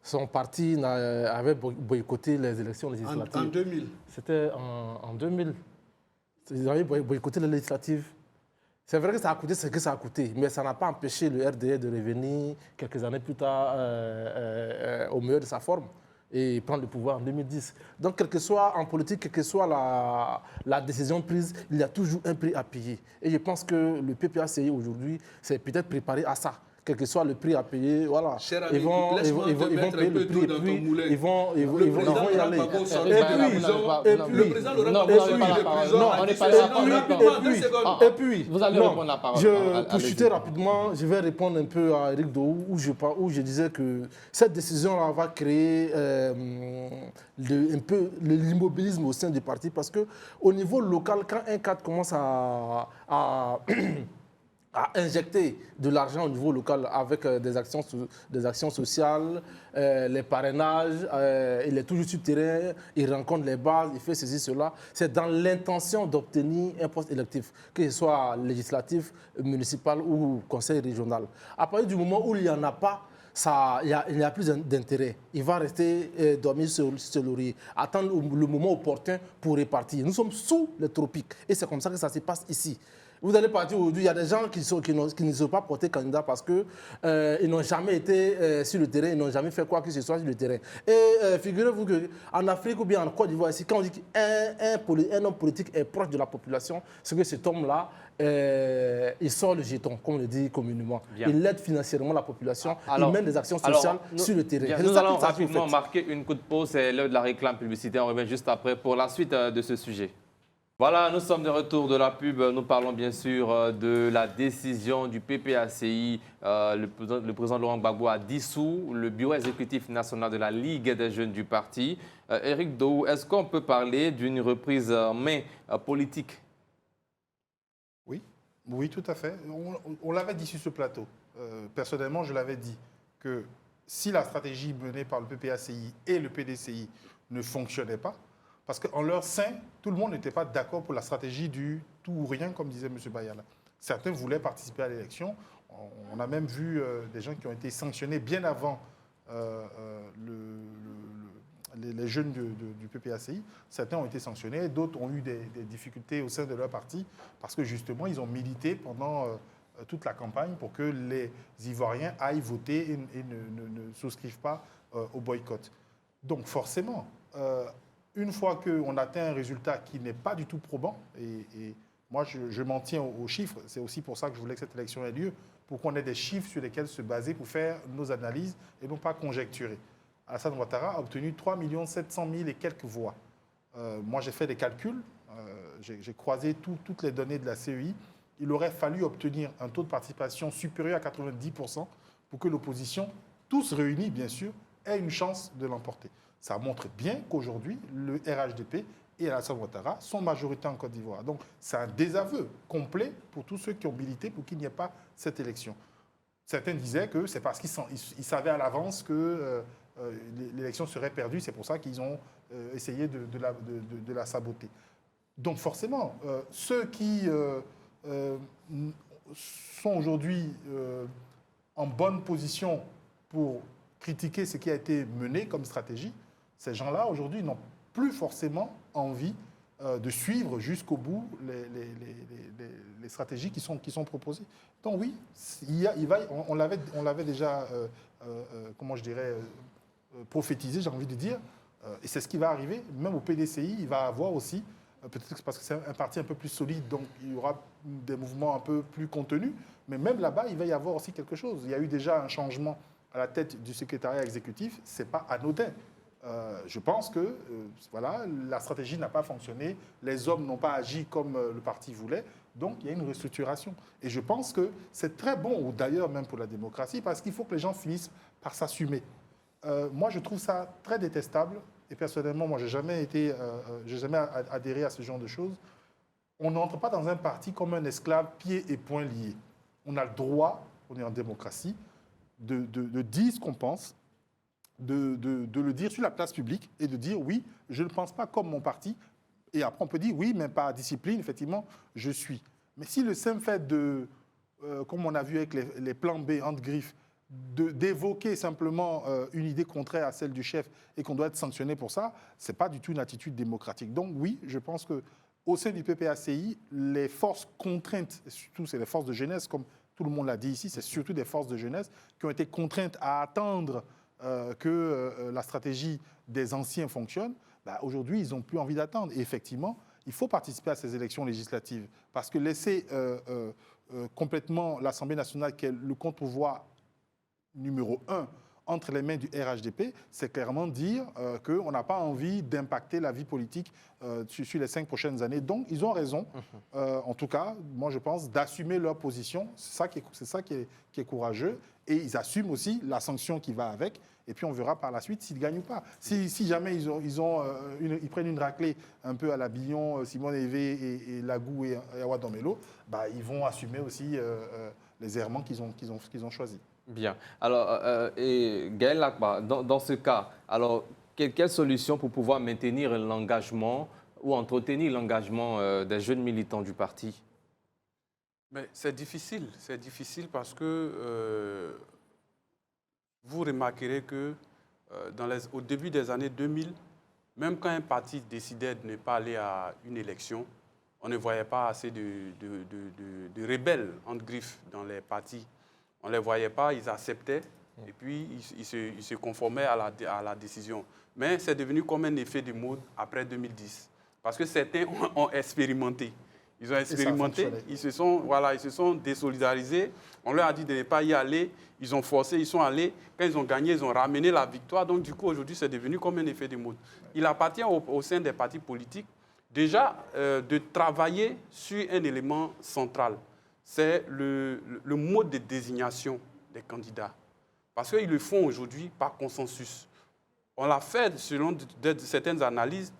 son parti avait boycotté les élections législatives. En 2000. C'était en 2000. Ils avaient boycotté les législatives. C'est vrai que ça a coûté ce que ça a coûté, mais ça n'a pas empêché le RDR de revenir quelques années plus tard au meilleur de sa forme et prendre le pouvoir en 2010. Donc, quel que soit en politique, quelle que soit la décision prise, il y a toujours un prix à payer. Et je pense que le PPACI aujourd'hui s'est peut-être préparé à ça. Quel que soit le prix à payer, voilà. Cher ami, ils vont payer le prix et puis ils vont y aller. Le président Laurent Et puis, vous allez répondre la parole. Pour chuter rapidement, je vais répondre un peu à Eric Dou, où je disais que cette décision-là va créer un peu l'immobilisme au sein du parti, parce qu'au niveau local, quand un cadre commence à injecter de l'argent au niveau local avec des actions sociales, les parrainages, il est toujours sur terrain, il rencontre les bases, il fait ceci, cela. C'est dans l'intention d'obtenir un poste électif, que ce soit législatif, municipal ou conseil régional. À partir du moment où il n'y en a pas, il n'y a plus d'intérêt. Il va rester dormir sur le laurier, attendre le moment opportun pour répartir. Nous sommes sous les tropiques et c'est comme ça que ça se passe ici. Vous allez partir aujourd'hui, il y a des gens qui ne sont pas portés candidats parce qu'ils n'ont jamais été sur le terrain, ils n'ont jamais fait quoi que ce soit sur le terrain. Et figurez-vous qu'en Afrique ou bien en Côte d'Ivoire, ici, quand on dit qu'un homme politique est proche de la population, c'est que cet homme-là, il sort le jeton, comme on le dit communément. Bien. Il aide financièrement la population, il mène des actions sociales sur le terrain. Nous allons rapidement marquer une coup de pause, c'est l'heure de la réclame publicitaire. On revient juste après pour la suite de ce sujet. Voilà, nous sommes de retour de la pub. Nous parlons bien sûr de la décision du PPACI. Le président Laurent Gbagbo a dissous le bureau exécutif national de la Ligue des jeunes du parti. Eric Dou, est-ce qu'on peut parler d'une reprise en main politique? Oui, tout à fait. On l'avait dit sur ce plateau. Personnellement, je l'avais dit que si la stratégie menée par le PPACI et le PDCI ne fonctionnait pas, parce qu'en leur sein, tout le monde n'était pas d'accord pour la stratégie du tout ou rien, comme disait M. Bayala. Certains voulaient participer à l'élection. On a même vu des gens qui ont été sanctionnés bien avant les jeunes du PPACI. Certains ont été sanctionnés, d'autres ont eu des difficultés au sein de leur parti, parce que justement, ils ont milité pendant toute la campagne pour que les Ivoiriens aillent voter et ne souscrivent pas au boycott. Donc forcément, une fois qu'on atteint un résultat qui n'est pas du tout probant, et moi je m'en tiens aux chiffres, c'est aussi pour ça que je voulais que cette élection ait lieu, pour qu'on ait des chiffres sur lesquels se baser pour faire nos analyses et non pas conjecturer. Alassane Ouattara a obtenu 3 700 000 et quelques voix. Moi j'ai fait des calculs, j'ai croisé toutes les données de la CEI. Il aurait fallu obtenir un taux de participation supérieur à 90% pour que l'opposition, tous réunis bien sûr, ait une chance de l'emporter. Ça montre bien qu'aujourd'hui, le RHDP et Alassane Ouattara sont majoritaires en Côte d'Ivoire. Donc, c'est un désaveu complet pour tous ceux qui ont milité pour qu'il n'y ait pas cette élection. Certains disaient que c'est parce qu'ils savaient à l'avance que l'élection serait perdue. C'est pour ça qu'ils ont essayé de la saboter. Donc, forcément, ceux qui sont aujourd'hui en bonne position pour critiquer ce qui a été mené comme stratégie, ces gens-là, aujourd'hui, n'ont plus forcément envie de suivre jusqu'au bout les stratégies qui sont proposées. Donc oui, on l'avait déjà, comment je dirais, prophétisé, j'ai envie de dire, et c'est ce qui va arriver. Même au PDCI, il va avoir aussi, peut-être parce que c'est un parti un peu plus solide, donc il y aura des mouvements un peu plus contenus, mais même là-bas, il va y avoir aussi quelque chose. Il y a eu déjà un changement à la tête du secrétariat exécutif, ce n'est pas anodin. Je pense que voilà, la stratégie n'a pas fonctionné, les hommes n'ont pas agi comme le parti voulait, donc il y a une restructuration. Et je pense que c'est très bon, ou d'ailleurs même pour la démocratie, parce qu'il faut que les gens finissent par s'assumer. Moi, je trouve ça très détestable, et personnellement, moi, je n'ai jamais adhéré à ce genre de choses. On n'entre pas dans un parti comme un esclave, pieds et poings liés. On a le droit, on est en démocratie, de dire ce qu'on pense, de le dire sur la place publique et de dire oui, je ne pense pas comme mon parti. Et après, on peut dire oui, mais par discipline, effectivement, je suis. Mais si le simple fait de, comme on a vu avec les plans B, entre griffes, d'évoquer simplement une idée contraire à celle du chef et qu'on doit être sanctionné pour ça, ce n'est pas du tout une attitude démocratique. Donc oui, je pense qu'au sein du PPACI, les forces contraintes, et surtout c'est les forces de jeunesse, comme tout le monde l'a dit ici, c'est surtout des forces de jeunesse qui ont été contraintes à attendre que la stratégie des anciens fonctionne. Bah, aujourd'hui, ils n'ont plus envie d'attendre. Et effectivement, il faut participer à ces élections législatives parce que laisser complètement l'Assemblée nationale, qui est le contre-pouvoir numéro 1 entre les mains du RHDP, c'est clairement dire qu'on n'a pas envie d'impacter la vie politique sur les 5 prochaines années. Donc, ils ont raison, en tout cas, moi je pense, d'assumer leur position. C'est ça qui est courageux. Et ils assument aussi la sanction qui va avec. Et puis, on verra par la suite s'ils gagnent ou pas. Si jamais ils prennent une raclée un peu à la Billon, Simone Evé et Lagou et Awa Domelo, bah, ils vont assumer aussi les errements qu'ils ont choisis. Bien. Alors, Gaël Lakba, dans ce cas, alors, quelle solution pour pouvoir maintenir l'engagement ou entretenir l'engagement des jeunes militants du parti? Mais c'est difficile parce que vous remarquerez que au début des années 2000, même quand un parti décidait de ne pas aller à une élection, on ne voyait pas assez de rebelles, entre griffes, dans les partis. On ne les voyait pas, ils acceptaient et puis ils se conformaient à la décision. Mais c'est devenu comme un effet de mode après 2010. Parce que certains ont expérimenté. Ils ont expérimenté, ils se sont désolidarisés. On leur a dit de ne pas y aller. Ils ont forcé, ils sont allés. Quand ils ont gagné, ils ont ramené la victoire. Donc du coup, aujourd'hui, c'est devenu comme un effet de mode. Il appartient au sein des partis politiques déjà de travailler sur un élément central. C'est le mode de désignation des candidats. Parce qu'ils le font aujourd'hui par consensus. On l'a fait selon certaines analyses.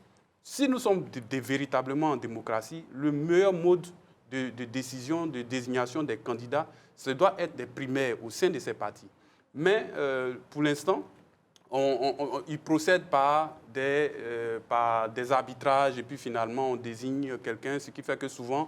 Si nous sommes véritablement en démocratie, le meilleur mode de décision, de désignation des candidats, ce doit être des primaires au sein de ces partis. Mais pour l'instant, ils procèdent par des arbitrages et puis finalement on désigne quelqu'un, ce qui fait que souvent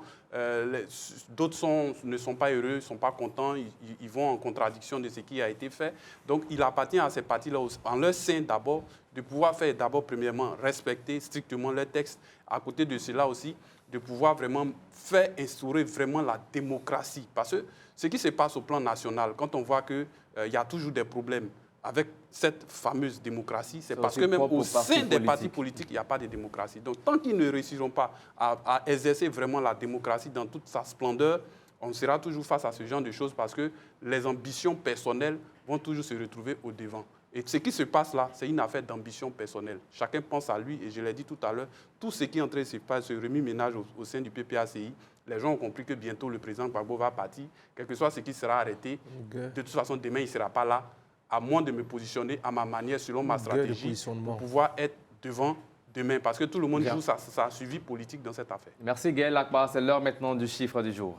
d'autres ne sont pas heureux, ne sont pas contents, ils vont en contradiction de ce qui a été fait. Donc il appartient à ces partis-là, en leur sein d'abord, de pouvoir faire d'abord premièrement respecter strictement leurs textes. À côté de cela aussi, de pouvoir vraiment faire instaurer vraiment la démocratie. Parce que ce qui se passe au plan national, quand on voit qu'il y a toujours des problèmes avec cette fameuse démocratie, c'est parce que même au sein des partis politiques, il n'y a pas de démocratie. Donc, tant qu'ils ne réussiront pas à exercer vraiment la démocratie dans toute sa splendeur, on sera toujours face à ce genre de choses parce que les ambitions personnelles vont toujours se retrouver au devant. Et ce qui se passe là, c'est une affaire d'ambition personnelle. Chacun pense à lui, et je l'ai dit tout à l'heure, tout ce qui est en train de se passer, ce remue-ménage au sein du PPACI, les gens ont compris que bientôt le président Gbagbo va partir, quel que soit ce qui sera arrêté. De toute façon, demain, il ne sera pas là, à moins de me positionner à ma manière, selon ma stratégie, pour pouvoir être devant demain. Parce que tout le monde joue sa suivi politique dans cette affaire. Merci Gaël Lakba. C'est l'heure maintenant du chiffre du jour.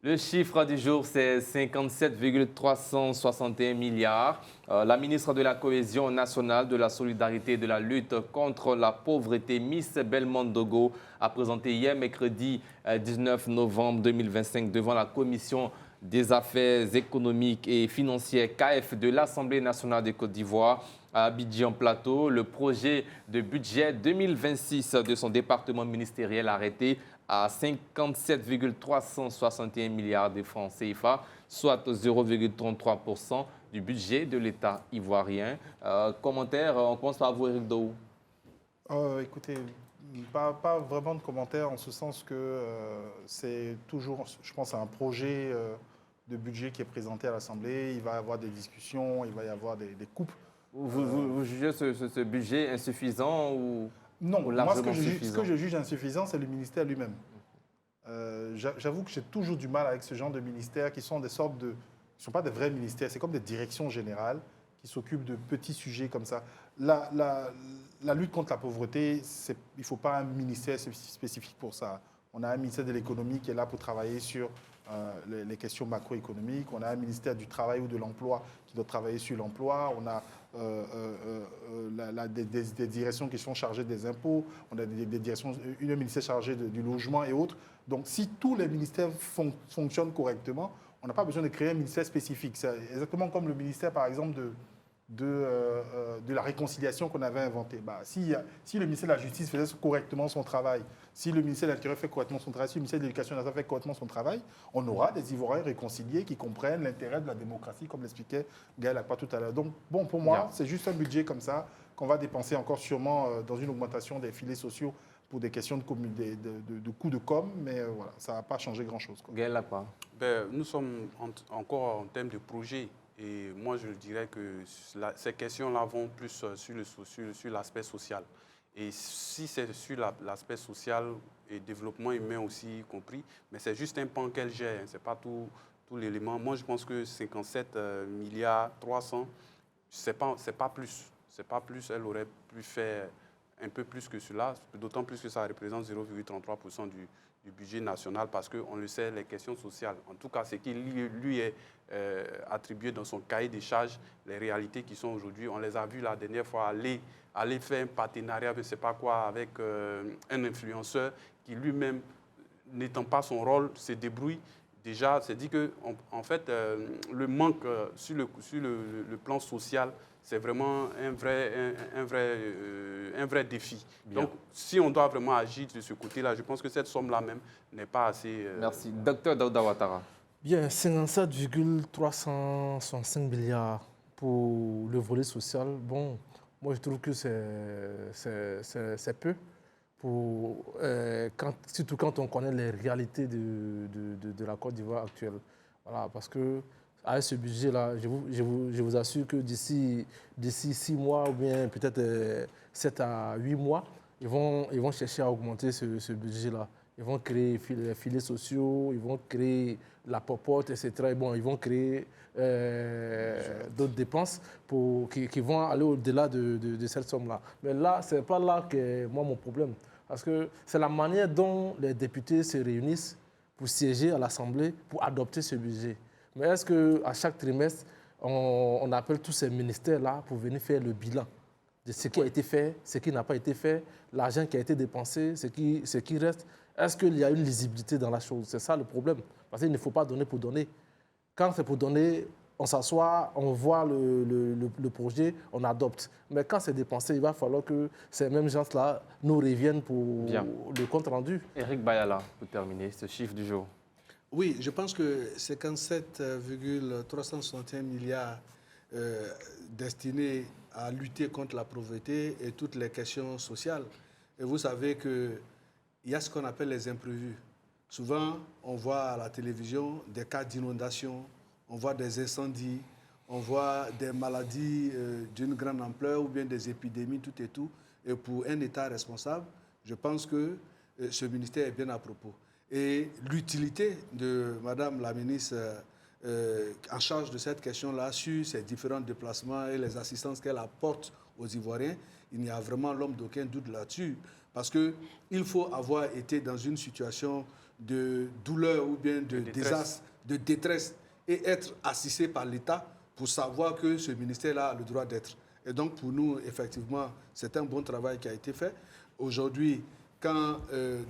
Le chiffre du jour, c'est 57,361 milliards. La ministre de la Cohésion nationale, de la solidarité et de la lutte contre la pauvreté, Miss Belmondo, a présenté hier, mercredi 19 novembre 2025, devant la Commission des affaires économiques et financières KF de l'Assemblée nationale de Côte d'Ivoire à Abidjan Plateau, le projet de budget 2026 de son département ministériel arrêté à 57,361 milliards de francs CFA, soit 0,33% du budget de l'État ivoirien. Commentaire, on commence par vous, Éric Daou. Écoutez, pas vraiment de commentaire en ce sens que c'est toujours, je pense, un projet de budget qui est présenté à l'Assemblée. Il va y avoir des discussions, il va y avoir des coupes. Vous jugez ce budget insuffisant ou... Non, moi, ce que je juge insuffisant, c'est le ministère lui-même. J'avoue que j'ai toujours du mal avec ce genre de ministères qui sont des sortes de... Ce ne sont pas des vrais ministères, c'est comme des directions générales qui s'occupent de petits sujets comme ça. La lutte contre la pauvreté, il ne faut pas un ministère spécifique pour ça. On a un ministère de l'économie qui est là pour travailler sur les questions macroéconomiques, on a un ministère du Travail ou de l'Emploi qui doit travailler sur l'emploi, on a des directions qui sont chargées des impôts, on a des directions, une ministère chargée du logement et autres. Donc si tous les ministères fonctionnent correctement, on n'a pas besoin de créer un ministère spécifique. C'est exactement comme le ministère, par exemple, de la réconciliation qu'on avait inventé. Si le ministère de la Justice faisait correctement son travail, si le ministère de l'Intérieur fait correctement son travail, si le ministère de l'Éducation nationale fait correctement son travail, on aura des Ivoiriens réconciliés qui comprennent l'intérêt de la démocratie, comme l'expliquait Gaël Akpa tout à l'heure. Donc, bon, pour moi, c'est juste un budget comme ça qu'on va dépenser encore sûrement dans une augmentation des filets sociaux pour des questions de coûts de com, mais voilà, ça ne va pas changer grand-chose. Gaël Akpa. Nous sommes encore en termes de projet. Et moi, je dirais que ces questions-là vont plus sur l'aspect social. Et si c'est sur l'aspect social et développement humain aussi compris, mais c'est juste un pan qu'elle gère, ce n'est pas tout l'élément. Moi, je pense que 57 milliards 300, c'est pas plus. C'est pas plus, elle aurait pu faire un peu plus que cela, d'autant plus que ça représente 0,33% du budget national, parce qu'on le sait, les questions sociales, en tout cas, ce qui lui est attribué dans son cahier des charges, les réalités qui sont aujourd'hui, on les a vues la dernière fois aller faire un partenariat, je ne sais pas quoi, avec un influenceur qui lui-même, n'étant pas son rôle, se débrouille. Déjà, c'est dit que, en fait, le manque sur le plan social, c'est vraiment un vrai défi. Bien. Donc, si on doit vraiment agir de ce côté-là, je pense que cette somme-là même n'est pas assez... Merci. Docteur Daouda Ouattara. Bien, 57,365 milliards pour le volet social. Bon, moi, je trouve que c'est peu, surtout quand on connaît les réalités de la Côte d'Ivoire actuelle. Voilà, parce que avec ce budget-là, je vous assure que d'ici 6 mois ou bien peut-être 7 à 8 mois, ils vont chercher à augmenter ce budget-là. Ils vont créer les filets sociaux, ils vont créer la popote, etc. Et bon, ils vont créer d'autres dépenses qui vont aller au-delà de cette somme-là. Mais là, ce n'est pas là que moi mon problème. Parce que c'est la manière dont les députés se réunissent pour siéger à l'Assemblée, pour adopter ce budget. Mais est-ce qu'à chaque trimestre, on appelle tous ces ministères-là pour venir faire le bilan de ce qui a été fait, ce qui n'a pas été fait, l'argent qui a été dépensé, ce qui reste? Est-ce qu'il y a une lisibilité dans la chose? C'est ça le problème. Parce qu'il ne faut pas donner pour donner. Quand c'est pour donner, on s'assoit, on voit le projet, on adopte. Mais quand c'est dépensé, il va falloir que ces mêmes gens-là nous reviennent pour le compte rendu. Éric Bayala, pour terminer, ce chiffre du jour. Oui, je pense que 57,361 milliards destinés à lutter contre la pauvreté et toutes les questions sociales. Et vous savez qu'il y a ce qu'on appelle les imprévus. Souvent, on voit à la télévision des cas d'inondation, on voit des incendies, on voit des maladies d'une grande ampleur ou bien des épidémies, tout et tout. Et pour un État responsable, je pense que ce ministère est bien à propos. Et l'utilité de Madame la ministre en charge de cette question-là, sur ses différents déplacements et les assistances qu'elle apporte aux Ivoiriens, il n'y a vraiment l'homme d'aucun doute là-dessus. Parce qu'il faut avoir été dans une situation de douleur ou bien de désastre, de détresse, et être assisté par l'État pour savoir que ce ministère-là a le droit d'être. Et donc, pour nous, effectivement, c'est un bon travail qui a été fait. Aujourd'hui, quand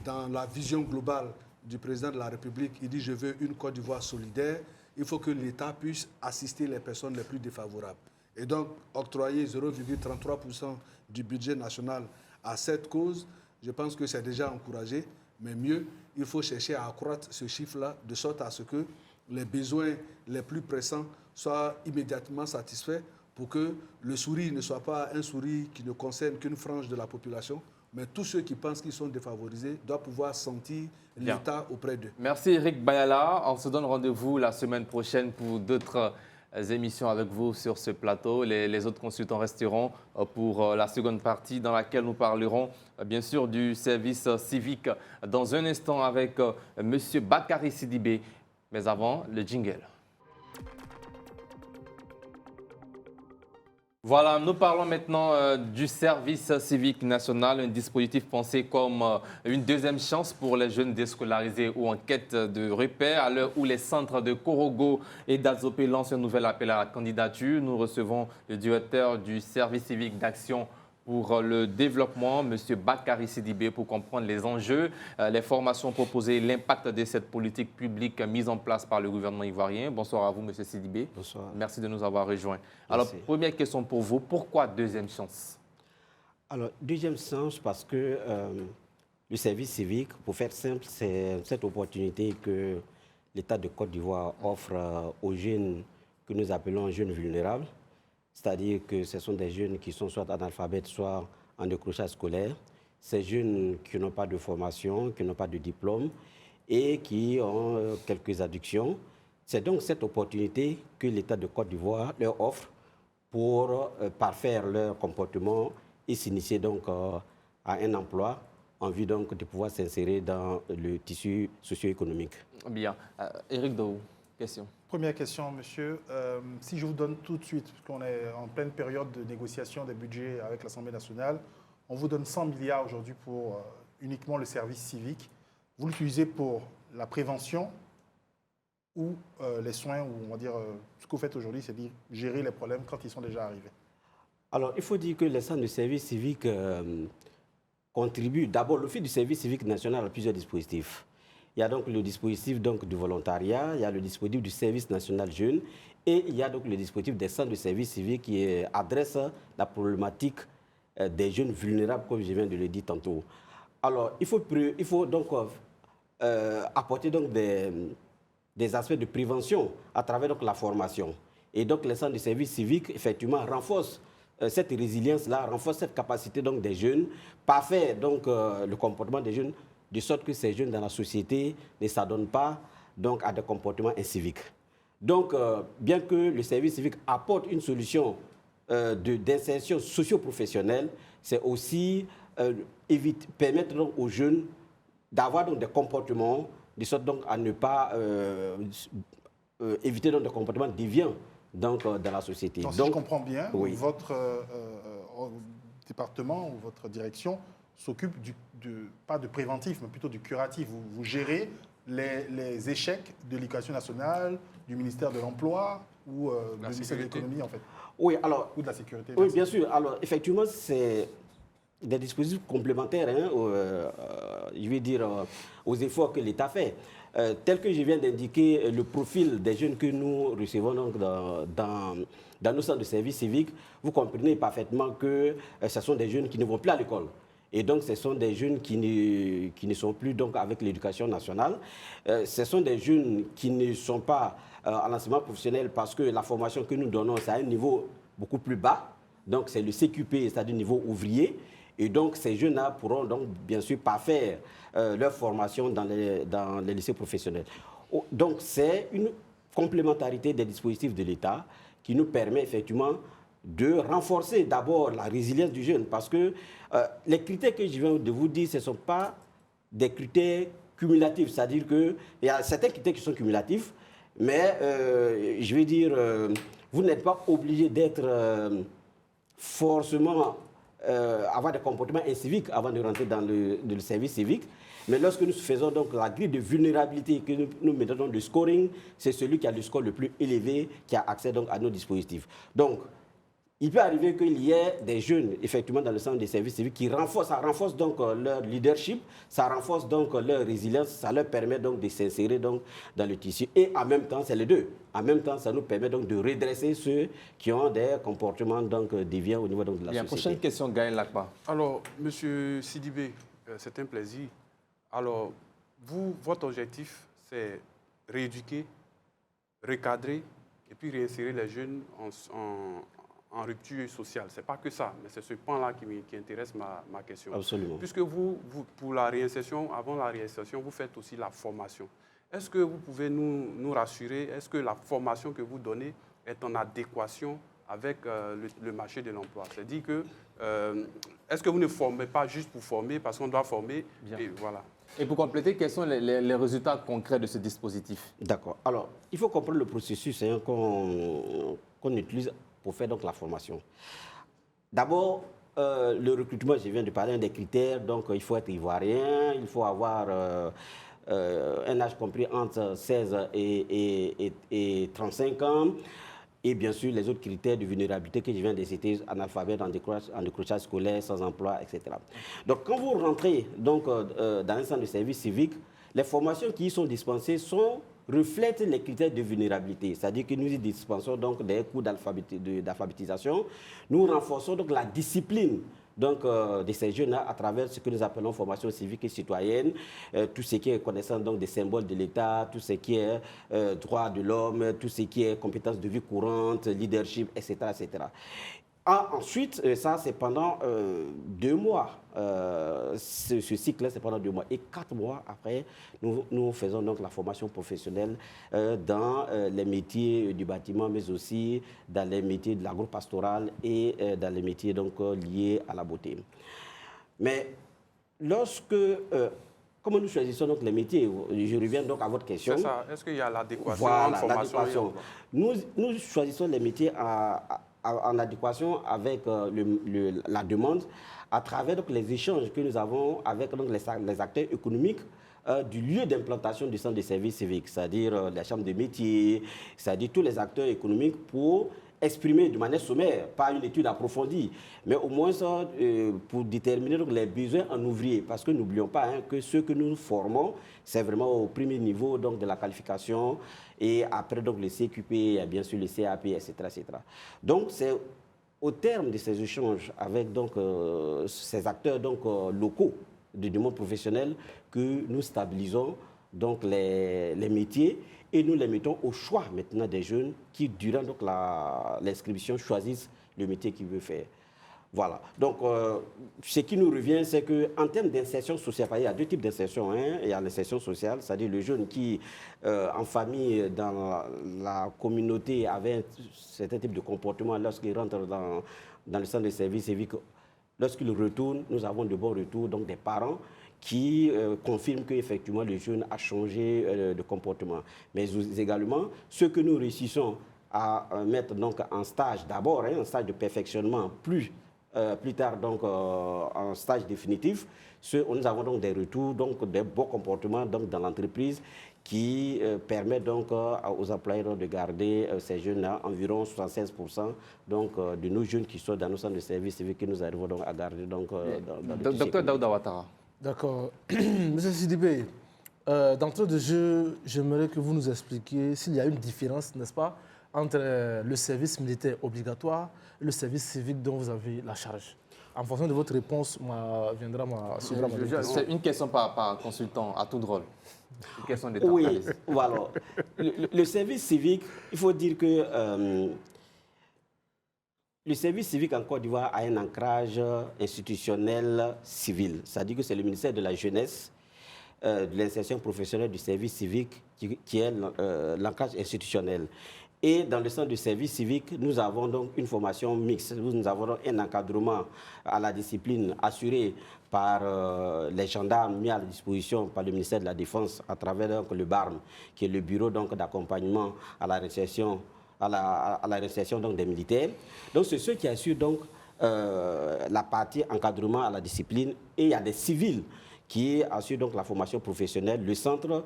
dans la vision globale du président de la République, il dit « je veux une Côte d'Ivoire solidaire », il faut que l'État puisse assister les personnes les plus défavorables. Et donc, octroyer 0,33% du budget national à cette cause, je pense que c'est déjà encouragé, mais mieux, il faut chercher à accroître ce chiffre-là de sorte à ce que les besoins les plus pressants soient immédiatement satisfaits pour que le sourire ne soit pas un sourire qui ne concerne qu'une frange de la population, mais tous ceux qui pensent qu'ils sont défavorisés doivent pouvoir sentir l'État auprès d'eux. Merci Éric Bayala. On se donne rendez-vous la semaine prochaine pour d'autres émissions avec vous sur ce plateau. Les autres consultants resteront pour la seconde partie dans laquelle nous parlerons bien sûr du service civique dans un instant avec M. Bakary Sidibé. Mais avant, le jingle. Voilà, nous parlons maintenant du service civique national, un dispositif pensé comme une deuxième chance pour les jeunes déscolarisés ou en quête de repères. À l'heure où les centres de Korogo et d'Azopé lancent un nouvel appel à la candidature, nous recevons le directeur du service civique d'action pour le développement, M. Bakary Sidibé, pour comprendre les enjeux, les formations proposées, l'impact de cette politique publique mise en place par le gouvernement ivoirien. Bonsoir à vous, M. Sidibé. Bonsoir. Merci de nous avoir rejoints. Merci. Alors, première question pour vous, pourquoi deuxième chance? Alors, deuxième chance parce que le service civique, pour faire simple, c'est cette opportunité que l'État de Côte d'Ivoire offre aux jeunes que nous appelons jeunes vulnérables. C'est-à-dire que ce sont des jeunes qui sont soit analphabètes, soit en décrochage scolaire. Ces jeunes qui n'ont pas de formation, qui n'ont pas de diplôme et qui ont quelques addictions. C'est donc cette opportunité que l'État de Côte d'Ivoire leur offre pour parfaire leur comportement et s'initier donc à un emploi en vue donc de pouvoir s'insérer dans le tissu socio-économique. Bien. Éric Daou, question. Première question, monsieur. Si je vous donne tout de suite, parce qu'on est en pleine période de négociation des budgets avec l'Assemblée nationale, on vous donne 100 milliards aujourd'hui pour uniquement le service civique. Vous l'utilisez pour la prévention ou les soins, ou on va dire, ce que vous faites aujourd'hui, c'est dire gérer les problèmes quand ils sont déjà arrivés. Alors, il faut dire que les centres de service civique contribuent. D'abord, l'Office du service civique national a plusieurs dispositifs. Il y a donc le dispositif donc, du volontariat, il y a le dispositif du service national jeune et il y a donc le dispositif des centres de service civique qui adresse la problématique des jeunes vulnérables, comme je viens de le dire tantôt. Alors, il faut donc apporter donc des aspects de prévention à travers donc, la formation. Et donc, les centres de service civique, effectivement, renforcent cette résilience-là, renforcent cette capacité donc, des jeunes, parfaire donc, le comportement des jeunes, de sorte que ces jeunes dans la société ne s'adonnent pas donc, à des comportements inciviques. Donc, bien que le service civique apporte une solution d'insertion socio-professionnelle, c'est aussi permettre donc, aux jeunes d'avoir donc, des comportements, de sorte donc, à ne pas éviter donc, des comportements déviants donc, dans la société. Donc, si je comprends bien, oui. votre département ou votre direction s'occupe pas de préventif, mais plutôt du curatif. Vous gérez les échecs de l'Éducation nationale, du ministère de l'Emploi ou du ministère de l'Économie, en fait. Oui, alors, ou de la sécurité. Oui, bien sûr. Alors, effectivement, c'est des dispositifs complémentaires, hein, je vais dire, aux efforts que l'État fait. Tel que je viens d'indiquer, le profil des jeunes que nous recevons donc, dans nos centres de service civique, vous comprenez parfaitement que ce sont des jeunes qui ne vont plus à l'école. Et donc, ce sont des jeunes qui ne sont plus donc, avec l'éducation nationale. Ce sont des jeunes qui ne sont pas en enseignement professionnel parce que la formation que nous donnons, c'est à un niveau beaucoup plus bas. Donc, c'est le CQP, c'est-à-dire niveau ouvrier. Et donc, ces jeunes-là pourront donc, bien sûr, pas faire leur formation dans les lycées professionnels. Donc, c'est une complémentarité des dispositifs de l'État qui nous permet effectivement de renforcer d'abord la résilience du jeune. Parce que les critères que je viens de vous dire, ce ne sont pas des critères cumulatifs. C'est-à-dire qu'il y a certains critères qui sont cumulatifs, mais je vais dire, vous n'êtes pas obligé d'être forcément avoir des comportements inciviques avant de rentrer dans le service civique. Mais lorsque nous faisons donc la grille de vulnérabilité, que nous mettons dans le scoring, c'est celui qui a le score le plus élevé qui a accès donc à nos dispositifs. Donc, il peut arriver qu'il y ait des jeunes, effectivement, dans le centre des services civiques qui renforcent, ça renforce donc leur leadership, ça renforce donc leur résilience, ça leur permet donc de s'insérer donc dans le tissu. Et en même temps, c'est les deux. En même temps, ça nous permet donc de redresser ceux qui ont des comportements donc déviants au niveau donc, de la société. Prochaine question, Gaël Lakpa. Alors, Monsieur Sidibé, c'est un plaisir. Alors, votre objectif, c'est rééduquer, recadrer et puis réinsérer les jeunes en rupture sociale. Ce n'est pas que ça, mais c'est ce pan-là qui intéresse ma question. Absolument. Puisque vous, pour la réinsertion, avant la réinsertion, vous faites aussi la formation. Est-ce que vous pouvez nous rassurer, est-ce que la formation que vous donnez est en adéquation avec le marché de l'emploi? C'est-à-dire que, est-ce que vous ne formez pas juste pour former, parce qu'on doit former, et voilà. Et pour compléter, quels sont les résultats concrets de ce dispositif? D'accord. Alors, il faut comprendre le processus qu'on utilise pour faire donc la formation. D'abord, le recrutement, je viens de parler, un des critères, donc il faut être ivoirien, il faut avoir un âge compris entre 16 et 35 ans, et bien sûr les autres critères de vulnérabilité que je viens de citer, analphabète, en décrochage scolaire, sans emploi, etc. Donc quand vous rentrez donc, dans un centre de service civique, les formations qui y sont dispensées reflètent les critères de vulnérabilité. C'est-à-dire que nous y dispensons donc des cours d'alphabétisation. Nous renforçons donc la discipline donc, de ces jeunes à travers ce que nous appelons formation civique et citoyenne, tout ce qui est connaissance donc, des symboles de l'État, tout ce qui est droit de l'homme, tout ce qui est compétences de vie courante, leadership, etc. etc. Ensuite, ça c'est pendant 2 mois. Ce cycle-là, c'est pendant 2 mois. Et 4 mois après, nous faisons donc la formation professionnelle dans les métiers du bâtiment, mais aussi dans les métiers de l'agro-pastoral et dans les métiers donc, liés à la beauté. Mais lorsque... comment nous choisissons donc les métiers? Je reviens donc à votre question. C'est ça. Est-ce qu'il y a l'adéquation entre formation et l'adéquation. Nous choisissons les métiers en adéquation avec la demande à travers donc, les échanges que nous avons avec donc, les acteurs économiques du lieu d'implantation du centre de service civique, c'est-à-dire la chambre de métiers, c'est-à-dire tous les acteurs économiques pour exprimer de manière sommaire, pas une étude approfondie, mais au moins pour déterminer donc, les besoins en ouvriers. Parce que n'oublions pas que ceux que nous formons, c'est vraiment au premier niveau donc, de la qualification et après donc, le CQP, bien sûr le CAP, etc. etc. Donc c'est au terme de ces échanges avec donc, ces acteurs donc, locaux du monde professionnel que nous stabilisons donc, les métiers et nous les mettons au choix maintenant des jeunes qui, durant l'inscription, choisissent le métier qu'ils veulent faire. Voilà. Donc, ce qui nous revient, c'est qu'en termes d'insertion sociale, il y a 2 types d'insertion. Il y a l'insertion sociale, c'est-à-dire le jeune qui, en famille, dans la communauté, avait un certain type de comportement lorsqu'il rentre dans le centre de service civique. Lorsqu'il retourne, nous avons de bons retours, donc des parents qui confirment qu'effectivement le jeune a changé de comportement. Mais également, ce que nous réussissons à mettre donc, en stage d'abord, un stage de perfectionnement, plus tard donc, en stage définitif, nous avons donc des retours, donc des bons comportements donc, dans l'entreprise qui permet donc aux employeurs de garder ces jeunes-là, environ 76% donc, de nos jeunes qui sont dans nos centres de services civiques que nous arrivons donc à garder. Donc, dans Docteur Daouda Ouattara. D'accord. Monsieur Sidibé, d'entrée de jeu, j'aimerais que vous nous expliquiez s'il y a une différence, n'est-ce pas, entre le service militaire obligatoire et le service civique dont vous avez la charge. En fonction de votre réponse, suivra ma question. C'est une question par consultant, à tout drôle. Une question d'État. Oui, voilà. Le service civique, il faut dire que le service civique en Côte d'Ivoire a un ancrage institutionnel civil. C'est-à-dire que c'est le ministère de la Jeunesse, de l'insertion professionnelle du service civique qui est l'ancrage institutionnel. Et dans le centre de service civique, nous avons donc une formation mixte. Nous avons un encadrement à la discipline assuré par les gendarmes mis à la disposition par le ministère de la Défense à travers donc, le BARM, qui est le bureau d'accompagnement à la réinsertion donc, des militaires. Donc c'est ceux qui assurent donc, la partie encadrement à la discipline. Et il y a des civils qui assurent donc la formation professionnelle, le centre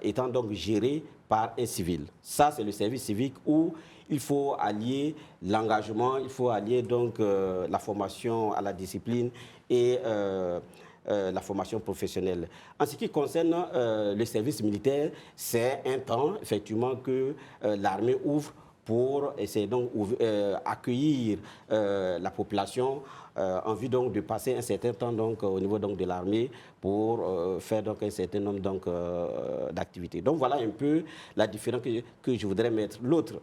étant donc géré par un civil. Ça, c'est le service civique où il faut allier l'engagement, il faut allier donc la formation à la discipline et la formation professionnelle. En ce qui concerne le service militaire, c'est un temps, effectivement, que l'armée ouvre pour essayer donc accueillir la population en vue donc de passer un certain temps donc au niveau donc de l'armée pour faire donc un certain nombre donc d'activités. Donc voilà un peu la différence que je voudrais mettre. L'autre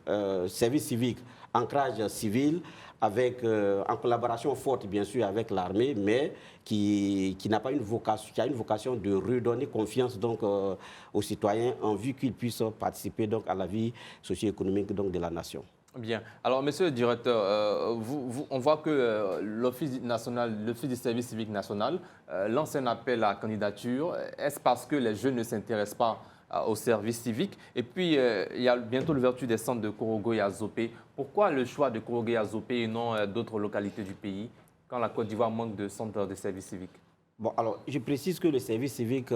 service civique, ancrage civil avec en collaboration forte bien sûr avec l'armée, mais qui n'a pas une vocation, qui a une vocation de redonner confiance donc aux citoyens en vue qu'ils puissent participer donc à la vie socio-économique donc de la nation. Bien. Alors, monsieur le directeur, on voit que l'Office du service civique national lance un appel à candidature. Est-ce parce que les jeunes ne s'intéressent pas au service civique. Et puis, il y a bientôt l'ouverture des centres de Korogo et Azopé. Pourquoi le choix de Korogo et Azopé et non d'autres localités du pays quand la Côte d'Ivoire manque de centres de service civique? Bon, alors, je précise que le service civique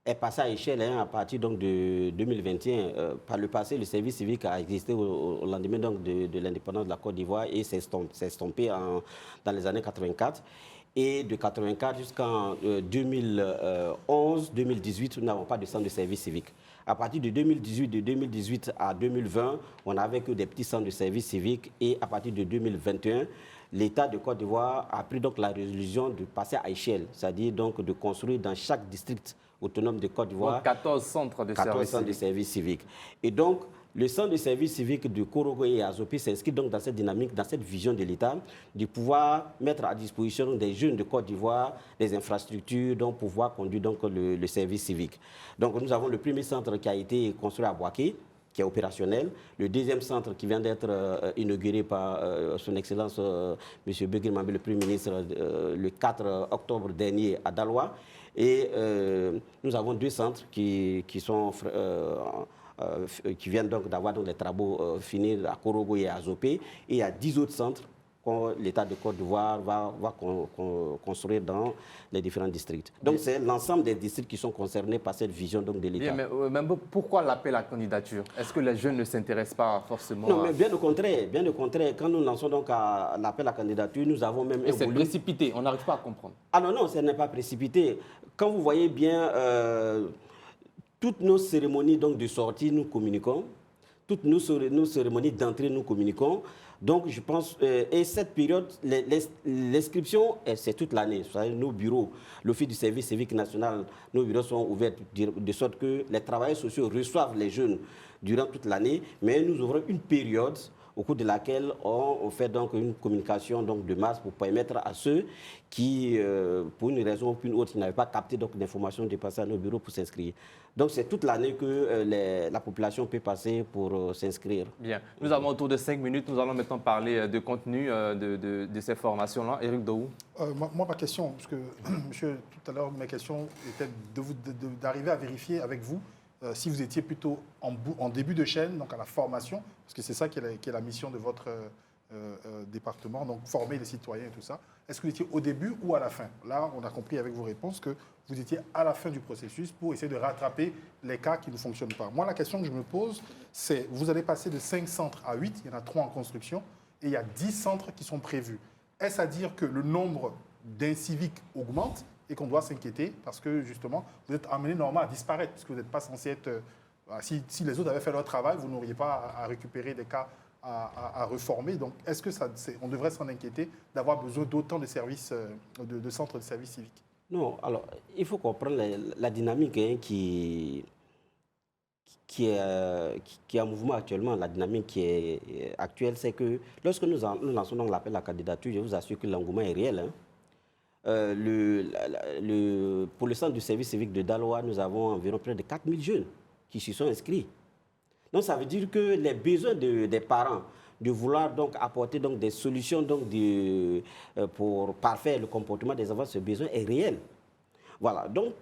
est passé à échelle à partir donc, de 2021. Par le passé, le service civique a existé au lendemain donc, de l'indépendance de la Côte d'Ivoire et s'est estompé dans les années 84. Et de 84 jusqu'en 2011-2018, nous n'avons pas de centre de service civique. À partir de 2018 à 2020, on n'avait que des petits centres de service civique. Et à partir de 2021, l'État de Côte d'Ivoire a pris donc la résolution de passer à échelle, c'est-à-dire donc de construire dans chaque district autonome de Côte d'Ivoire 14 centres de service civique. Et donc, le centre de service civique de Korogo et Azopé s'inscrit donc dans cette dynamique, dans cette vision de l'État, de pouvoir mettre à disposition des jeunes de Côte d'Ivoire des infrastructures donc pouvoir conduire donc le service civique. Donc, nous avons le premier centre qui a été construit à Boaké, qui est opérationnel. Le deuxième centre qui vient d'être inauguré par son Excellence M. Béguir Mamé, le Premier ministre, le 4 octobre dernier à Daloa. Et nous avons deux centres qui viennent donc d'avoir les travaux finis à Korogo et à Azopé. Et il y a 10 autres centres que l'État de Côte d'Ivoire va construire dans les différents districts. Donc c'est l'ensemble des districts qui sont concernés par cette vision donc, de l'État. Mais pourquoi l'appel à candidature? Est-ce que les jeunes ne s'intéressent pas forcément Non, mais bien au contraire. Quand nous lançons donc l'appel à candidature, nous avons même... Et c'est précipité, on n'arrive pas à comprendre. Ah non, ce n'est pas précipité. Quand vous voyez bien... toutes nos cérémonies donc, de sortie, nous communiquons. Toutes nos cérémonies d'entrée, nous communiquons. Donc, je pense, et cette période, l'inscription, c'est toute l'année. Nos bureaux, l'Office du service civique national, nos bureaux sont ouverts de sorte que les travailleurs sociaux reçoivent les jeunes durant toute l'année. Mais nous ouvrons une période au cours de laquelle on fait donc une communication donc, de masse pour permettre à ceux qui, pour une raison ou pour une autre, n'avaient pas capté d'informations de passer à nos bureaux pour s'inscrire. Donc c'est toute l'année que la population peut passer pour s'inscrire. Bien. Nous avons autour de 5 minutes. Nous allons maintenant parler de contenu de ces formations-là. Éric Daou. Moi, ma question, parce que monsieur, tout à l'heure, ma question était d'arriver à vérifier avec vous si vous étiez plutôt en début de chaîne, donc à la formation, parce que c'est ça qui est la mission de votre département, donc former les citoyens et tout ça. Est-ce que vous étiez au début ou à la fin? Là, on a compris avec vos réponses que vous étiez à la fin du processus pour essayer de rattraper les cas qui ne fonctionnent pas. Moi, la question que je me pose, c'est, vous allez passer de 5 centres à 8, il y en a 3 en construction, et il y a 10 centres qui sont prévus. Est-ce à dire que le nombre d'inciviques augmente et qu'on doit s'inquiéter parce que, justement, vous êtes amené normalement à disparaître puisque vous n'êtes pas censé être... si les autres avaient fait leur travail, vous n'auriez pas à récupérer des cas à reformer. Donc, est-ce que on devrait s'en inquiéter d'avoir besoin d'autant de services, de centres de services civiques? Non, alors, il faut comprendre la dynamique qui est en mouvement actuellement. La dynamique qui est actuelle, c'est que lorsque nous lançons l'appel à la candidature, je vous assure que l'engouement est réel. Hein. Pour le centre du service civique de Daloa, nous avons environ près de 4000 jeunes qui s'y sont inscrits. Donc, ça veut dire que les besoins des parents de vouloir donc apporter donc des solutions donc pour parfaire le comportement des enfants, ce besoin est réel. Voilà, donc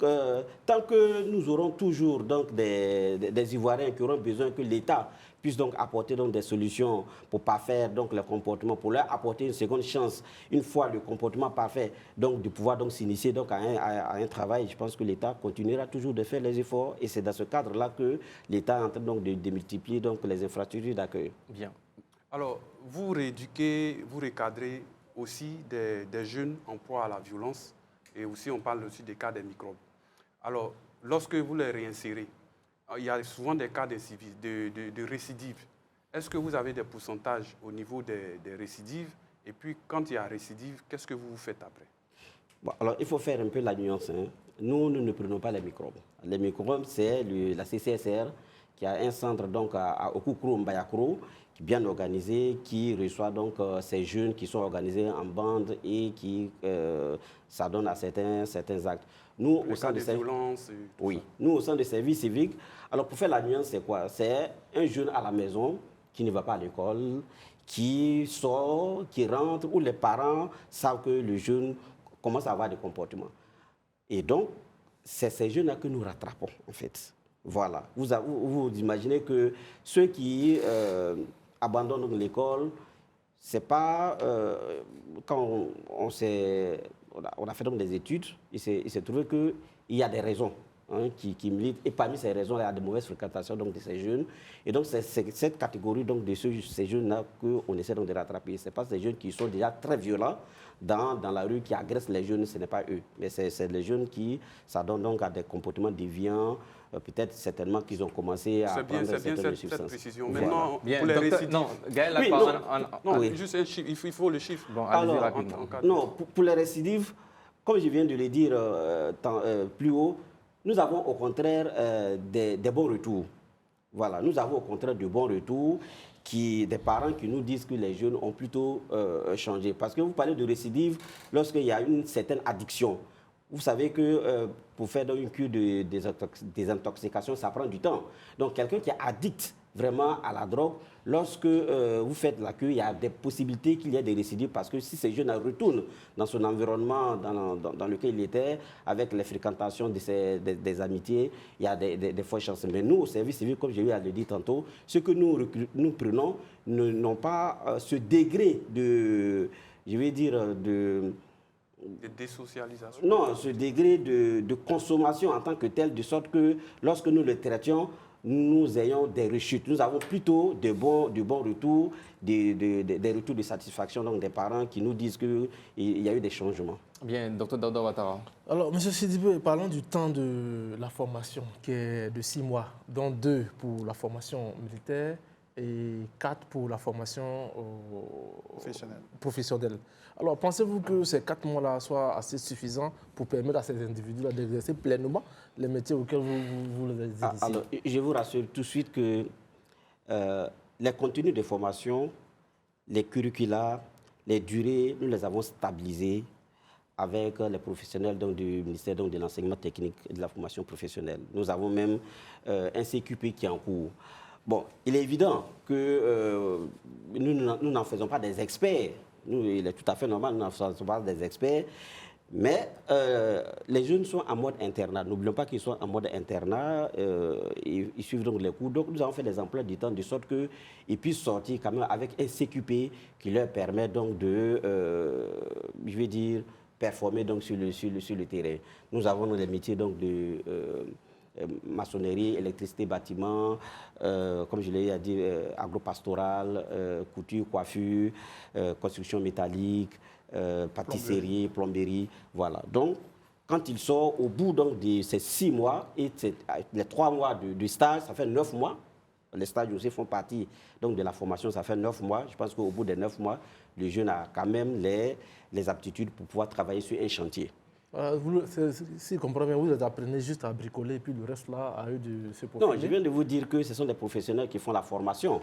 tant que nous aurons toujours donc des Ivoiriens qui auront besoin que l'État puisse donc apporter donc des solutions pour parfaire donc le comportement, pour leur apporter une seconde chance, une fois le comportement parfait, donc de pouvoir donc s'initier donc à un travail, je pense que l'État continuera toujours de faire les efforts et c'est dans ce cadre-là que l'État est en train donc de multiplier donc les infrastructures d'accueil. Bien. Alors, vous rééduquez, vous recadrez aussi des jeunes en proie à la violence. Et aussi, on parle aussi des cas des microbes. Alors, lorsque vous les réinsérez, il y a souvent des cas de récidive. Est-ce que vous avez des pourcentages au niveau des récidives? Et puis, quand il y a récidive, qu'est-ce que vous faites après? Bon, alors, il faut faire un peu la nuance. Hein. Nous ne prenons pas les microbes. Les microbes, c'est la CCSR qui a un centre donc, à Okukro, Mbayakro, qui est bien organisé, qui reçoit donc ces jeunes qui sont organisés en bande et qui s'adonnent à certains actes. Nous, au centre de violence, oui, nous, au centre de service civique, alors pour faire la nuance, c'est quoi? C'est un jeune à la maison qui ne va pas à l'école, qui sort, qui rentre, où les parents savent que le jeune commence à avoir des comportements. Et donc, c'est ces jeunes-là que nous rattrapons, en fait. Voilà. Vous imaginez que ceux qui abandonnent l'école, c'est pas quand on a fait donc des études, il s'est trouvé qu'il y a des raisons qui militent. Et parmi ces raisons, il y a de mauvaises fréquentations donc, de ces jeunes. Et donc, c'est cette catégorie donc, de ces jeunes-là qu'on essaie donc, de rattraper. Ce n'est pas ces jeunes qui sont déjà très violents dans la rue, qui agressent les jeunes, ce n'est pas eux. Mais c'est les jeunes qui s'adonnent donc à des comportements déviants. Peut-être certainement qu'ils ont commencé à prendre cette précision. Voilà. Maintenant, Bien, pour les récidives... Non, Gaël, oui, non, juste un chiffre, il faut le chiffre. Bon, allez-y rapidement. Non, pour les récidives, comme je viens de le dire plus haut, nous avons au contraire des bons retours. Voilà, nous avons au contraire de bons retours, des parents qui nous disent que les jeunes ont plutôt changé. Parce que vous parlez de récidive lorsqu'il y a une certaine addiction. Vous savez que pour faire une cure de désintoxication, ça prend du temps. Donc, quelqu'un qui est addict vraiment à la drogue, lorsque vous faites la cure, il y a des possibilités qu'il y ait des récidives parce que si ces jeunes retournent dans son environnement dans lequel il était, avec les fréquentations des amitiés, il y a des fortes chances. Mais nous, au service civil, comme j'ai eu à le dire tantôt, ce que nous prenons n'ont pas ce degré de, je vais dire, de désocialisation. Non, ce degré de consommation en tant que tel, de sorte que lorsque nous le traitions, nous ayons des rechutes. Nous avons plutôt de bons retours, des retours de satisfaction donc des parents qui nous disent qu'il y a eu des changements. Bien, Dr Daouda Ouattara. Alors, M. Sidibé, parlons du temps de la formation, qui est de 6 mois, dont 2 pour la formation militaire et 4 pour la formation professionnelle. Alors, pensez-vous que ces 4 mois-là soient assez suffisants pour permettre à ces individus d'exercer pleinement les métiers auxquels vous les exercez? Alors, je vous rassure tout de suite que les contenus de formation, les curricula, les durées, nous les avons stabilisés avec les professionnels donc, du ministère donc, de l'enseignement technique et de la formation professionnelle. Nous avons même un CQP qui est en cours. Bon, il est évident que nous n'en faisons pas des experts. Il est tout à fait normal, nous n'en faisons pas des experts. Mais les jeunes sont en mode internat. N'oublions pas qu'ils sont en mode internat. Ils suivent donc les cours. Donc, nous avons fait des emplois du temps de sorte qu'ils puissent sortir quand même avec un CQP qui leur permet donc de, je vais dire, performer donc sur le terrain. Nous avons les métiers donc de maçonnerie, électricité, bâtiment, comme je l'ai dit, agropastoral, couture, coiffure, construction métallique, pâtisserie, plomberie, voilà. Donc, quand il sort au bout donc, de ces 6 mois et les 3 mois de stage, ça fait 9 mois. Les stages aussi font partie donc, de la formation, ça fait 9 mois. Je pense qu'au bout des 9 mois, le jeune a quand même les aptitudes pour pouvoir travailler sur un chantier. Si je comprends bien, vous les apprenez juste à bricoler et puis le reste là, à eux de se profiler. Non, je viens de vous dire que ce sont des professionnels qui font la formation.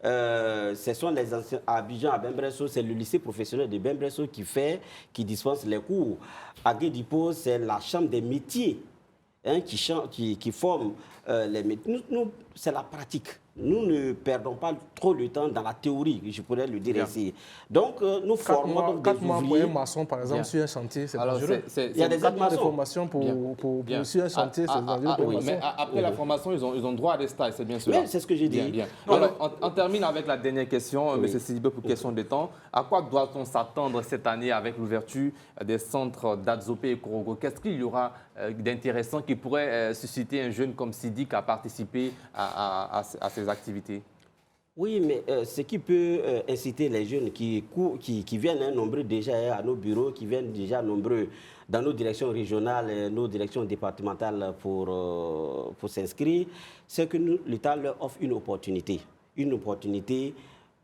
Ce sont les anciens à Abidjan, à Bembresso, c'est le lycée professionnel de Bembresso qui dispense les cours. À Guédipo, c'est la chambre des métiers qui forme les métiers. Nous, c'est la pratique. Nous ne perdons pas trop de temps dans la théorie, je pourrais le dire ici. Donc, nous formons donc des ouvriers. 4 mois pour un maçon, par exemple, sur un chantier, c'est dangereux. Il y a des 4 mois de formation pour sur un chantier, c'est dangereux pour un maçon. Mais après la formation, ils ont droit à des stages, c'est bien sûr. Oui, c'est ce que j'ai dit. Bien. Alors, on termine avec la dernière question, M. Sidibé, pour question de temps. À quoi doit-on s'attendre cette année avec l'ouverture des centres d'Adzopé et Korogo? Qu'est-ce qu'il y aura d'intéressant qui pourrait susciter un jeune comme Sidik à participer à ces activités? Oui, mais ce qui peut inciter les jeunes qui viennent nombreux déjà à nos bureaux, qui viennent déjà nombreux dans nos directions régionales, nos directions départementales pour s'inscrire, c'est que l'État leur offre une opportunité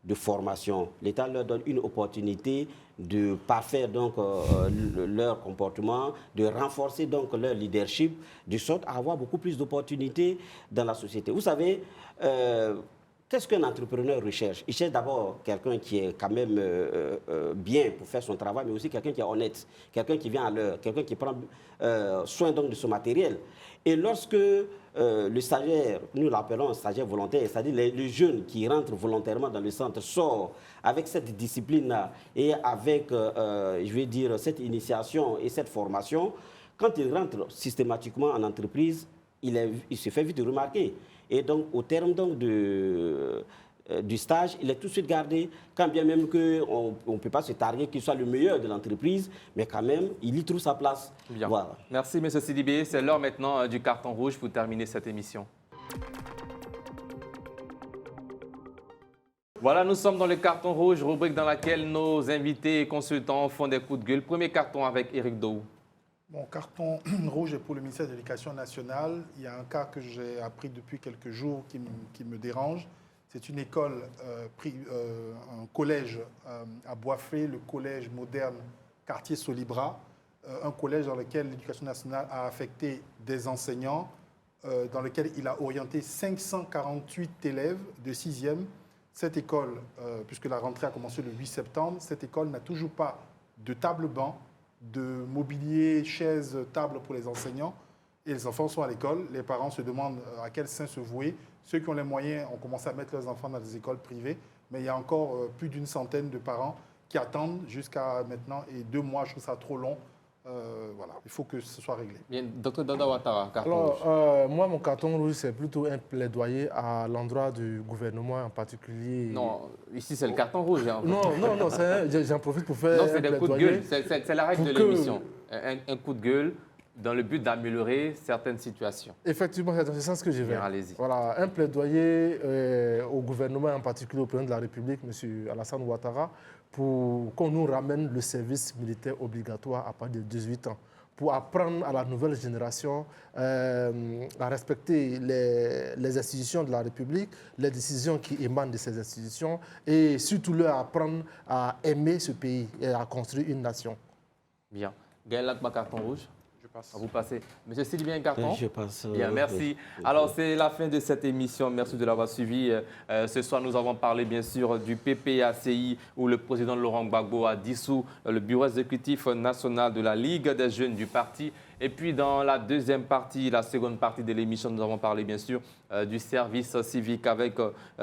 de formation. L'État leur donne une opportunité de parfaire donc leur comportement, de renforcer donc leur leadership, de sorte à avoir beaucoup plus d'opportunités dans la société. Vous savez, qu'est-ce qu'un entrepreneur recherche? Il cherche d'abord quelqu'un qui est quand même bien pour faire son travail, mais aussi quelqu'un qui est honnête, quelqu'un qui vient à l'heure, quelqu'un qui prend soin donc de son matériel. Et lorsque le stagiaire, nous l'appelons stagiaire volontaire, c'est-à-dire le jeune qui rentre volontairement dans le centre sort avec cette discipline-là et avec, je vais dire, cette initiation et cette formation, quand il rentre systématiquement en entreprise, il se fait vite remarquer. Et donc, au terme donc, du stage, il est tout de suite gardé, quand bien même qu'on ne peut pas se targuer qu'il soit le meilleur de l'entreprise, mais quand même, il y trouve sa place. Bien. Voilà. Merci, M. Sidibé. C'est l'heure maintenant du carton rouge pour terminer cette émission. Voilà, nous sommes dans le carton rouge, rubrique dans laquelle nos invités et consultants font des coups de gueule. Premier carton avec Éric Dohou. Mon carton rouge est pour le ministère de l'Éducation nationale. Il y a un cas que j'ai appris depuis quelques jours qui me dérange. C'est une école, un collège à Boisfé, le collège moderne quartier Solibra, un collège dans lequel l'Éducation nationale a affecté des enseignants, dans lequel il a orienté 548 élèves de 6e. Cette école, puisque la rentrée a commencé le 8 septembre, cette école n'a toujours pas de table-banc, de mobilier, chaises, tables pour les enseignants. Et les enfants sont à l'école. Les parents se demandent à quel saint se vouer. Ceux qui ont les moyens ont commencé à mettre leurs enfants dans des écoles privées. Mais il y a encore plus d'une centaine de parents qui attendent jusqu'à maintenant. Et 2 mois, je trouve ça trop long. Voilà, il faut que ce soit réglé. Bien, Dr Dada Ouattara, carton Alors, rouge. moi, mon carton rouge, c'est plutôt un plaidoyer à l'endroit du gouvernement en particulier. Non, ici c'est le carton rouge. Hein. Non, j'en profite pour faire Non, c'est un des coups de plaidoyer. gueule. C'est la règle de pour que- l'émission. Un coup de gueule dans le but d'améliorer certaines situations. Effectivement, c'est dans ce sens que je vais. Bien, allez-y. Voilà, un plaidoyer au gouvernement, en particulier au président de la République, M. Alassane Ouattara, pour qu'on nous ramène le service militaire obligatoire à partir de 18 ans, pour apprendre à la nouvelle génération à respecter les institutions de la République, les décisions qui émanent de ces institutions, et surtout leur apprendre à aimer ce pays et à construire une nation. Bien. Gaël Latma, carton rouge. Je passe. Vous passez. Monsieur Sylvain, un carton. Je passe. Bien, merci. Oui. Alors, c'est la fin de cette émission. Merci de l'avoir suivi. Ce soir, nous avons parlé, bien sûr, du PPACI, où le président Laurent Gbagbo a dissous le bureau exécutif national de la Ligue des jeunes du parti. Et puis, dans la deuxième partie, la seconde partie de l'émission, nous avons parlé, bien sûr, du service civique avec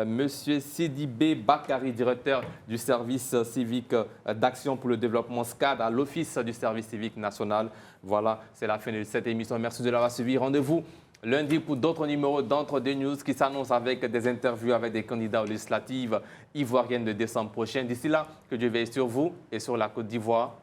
Monsieur Sidibé Bakari, directeur du service civique d'action pour le développement SCAD à l'Office du service civique national. Voilà, c'est la fin de cette émission. Merci de l'avoir suivi. Rendez-vous lundi pour d'autres numéros d'Entre deux News qui s'annoncent avec des interviews avec des candidats aux législatives ivoiriennes de décembre prochain. D'ici là, que Dieu veille sur vous et sur la Côte d'Ivoire.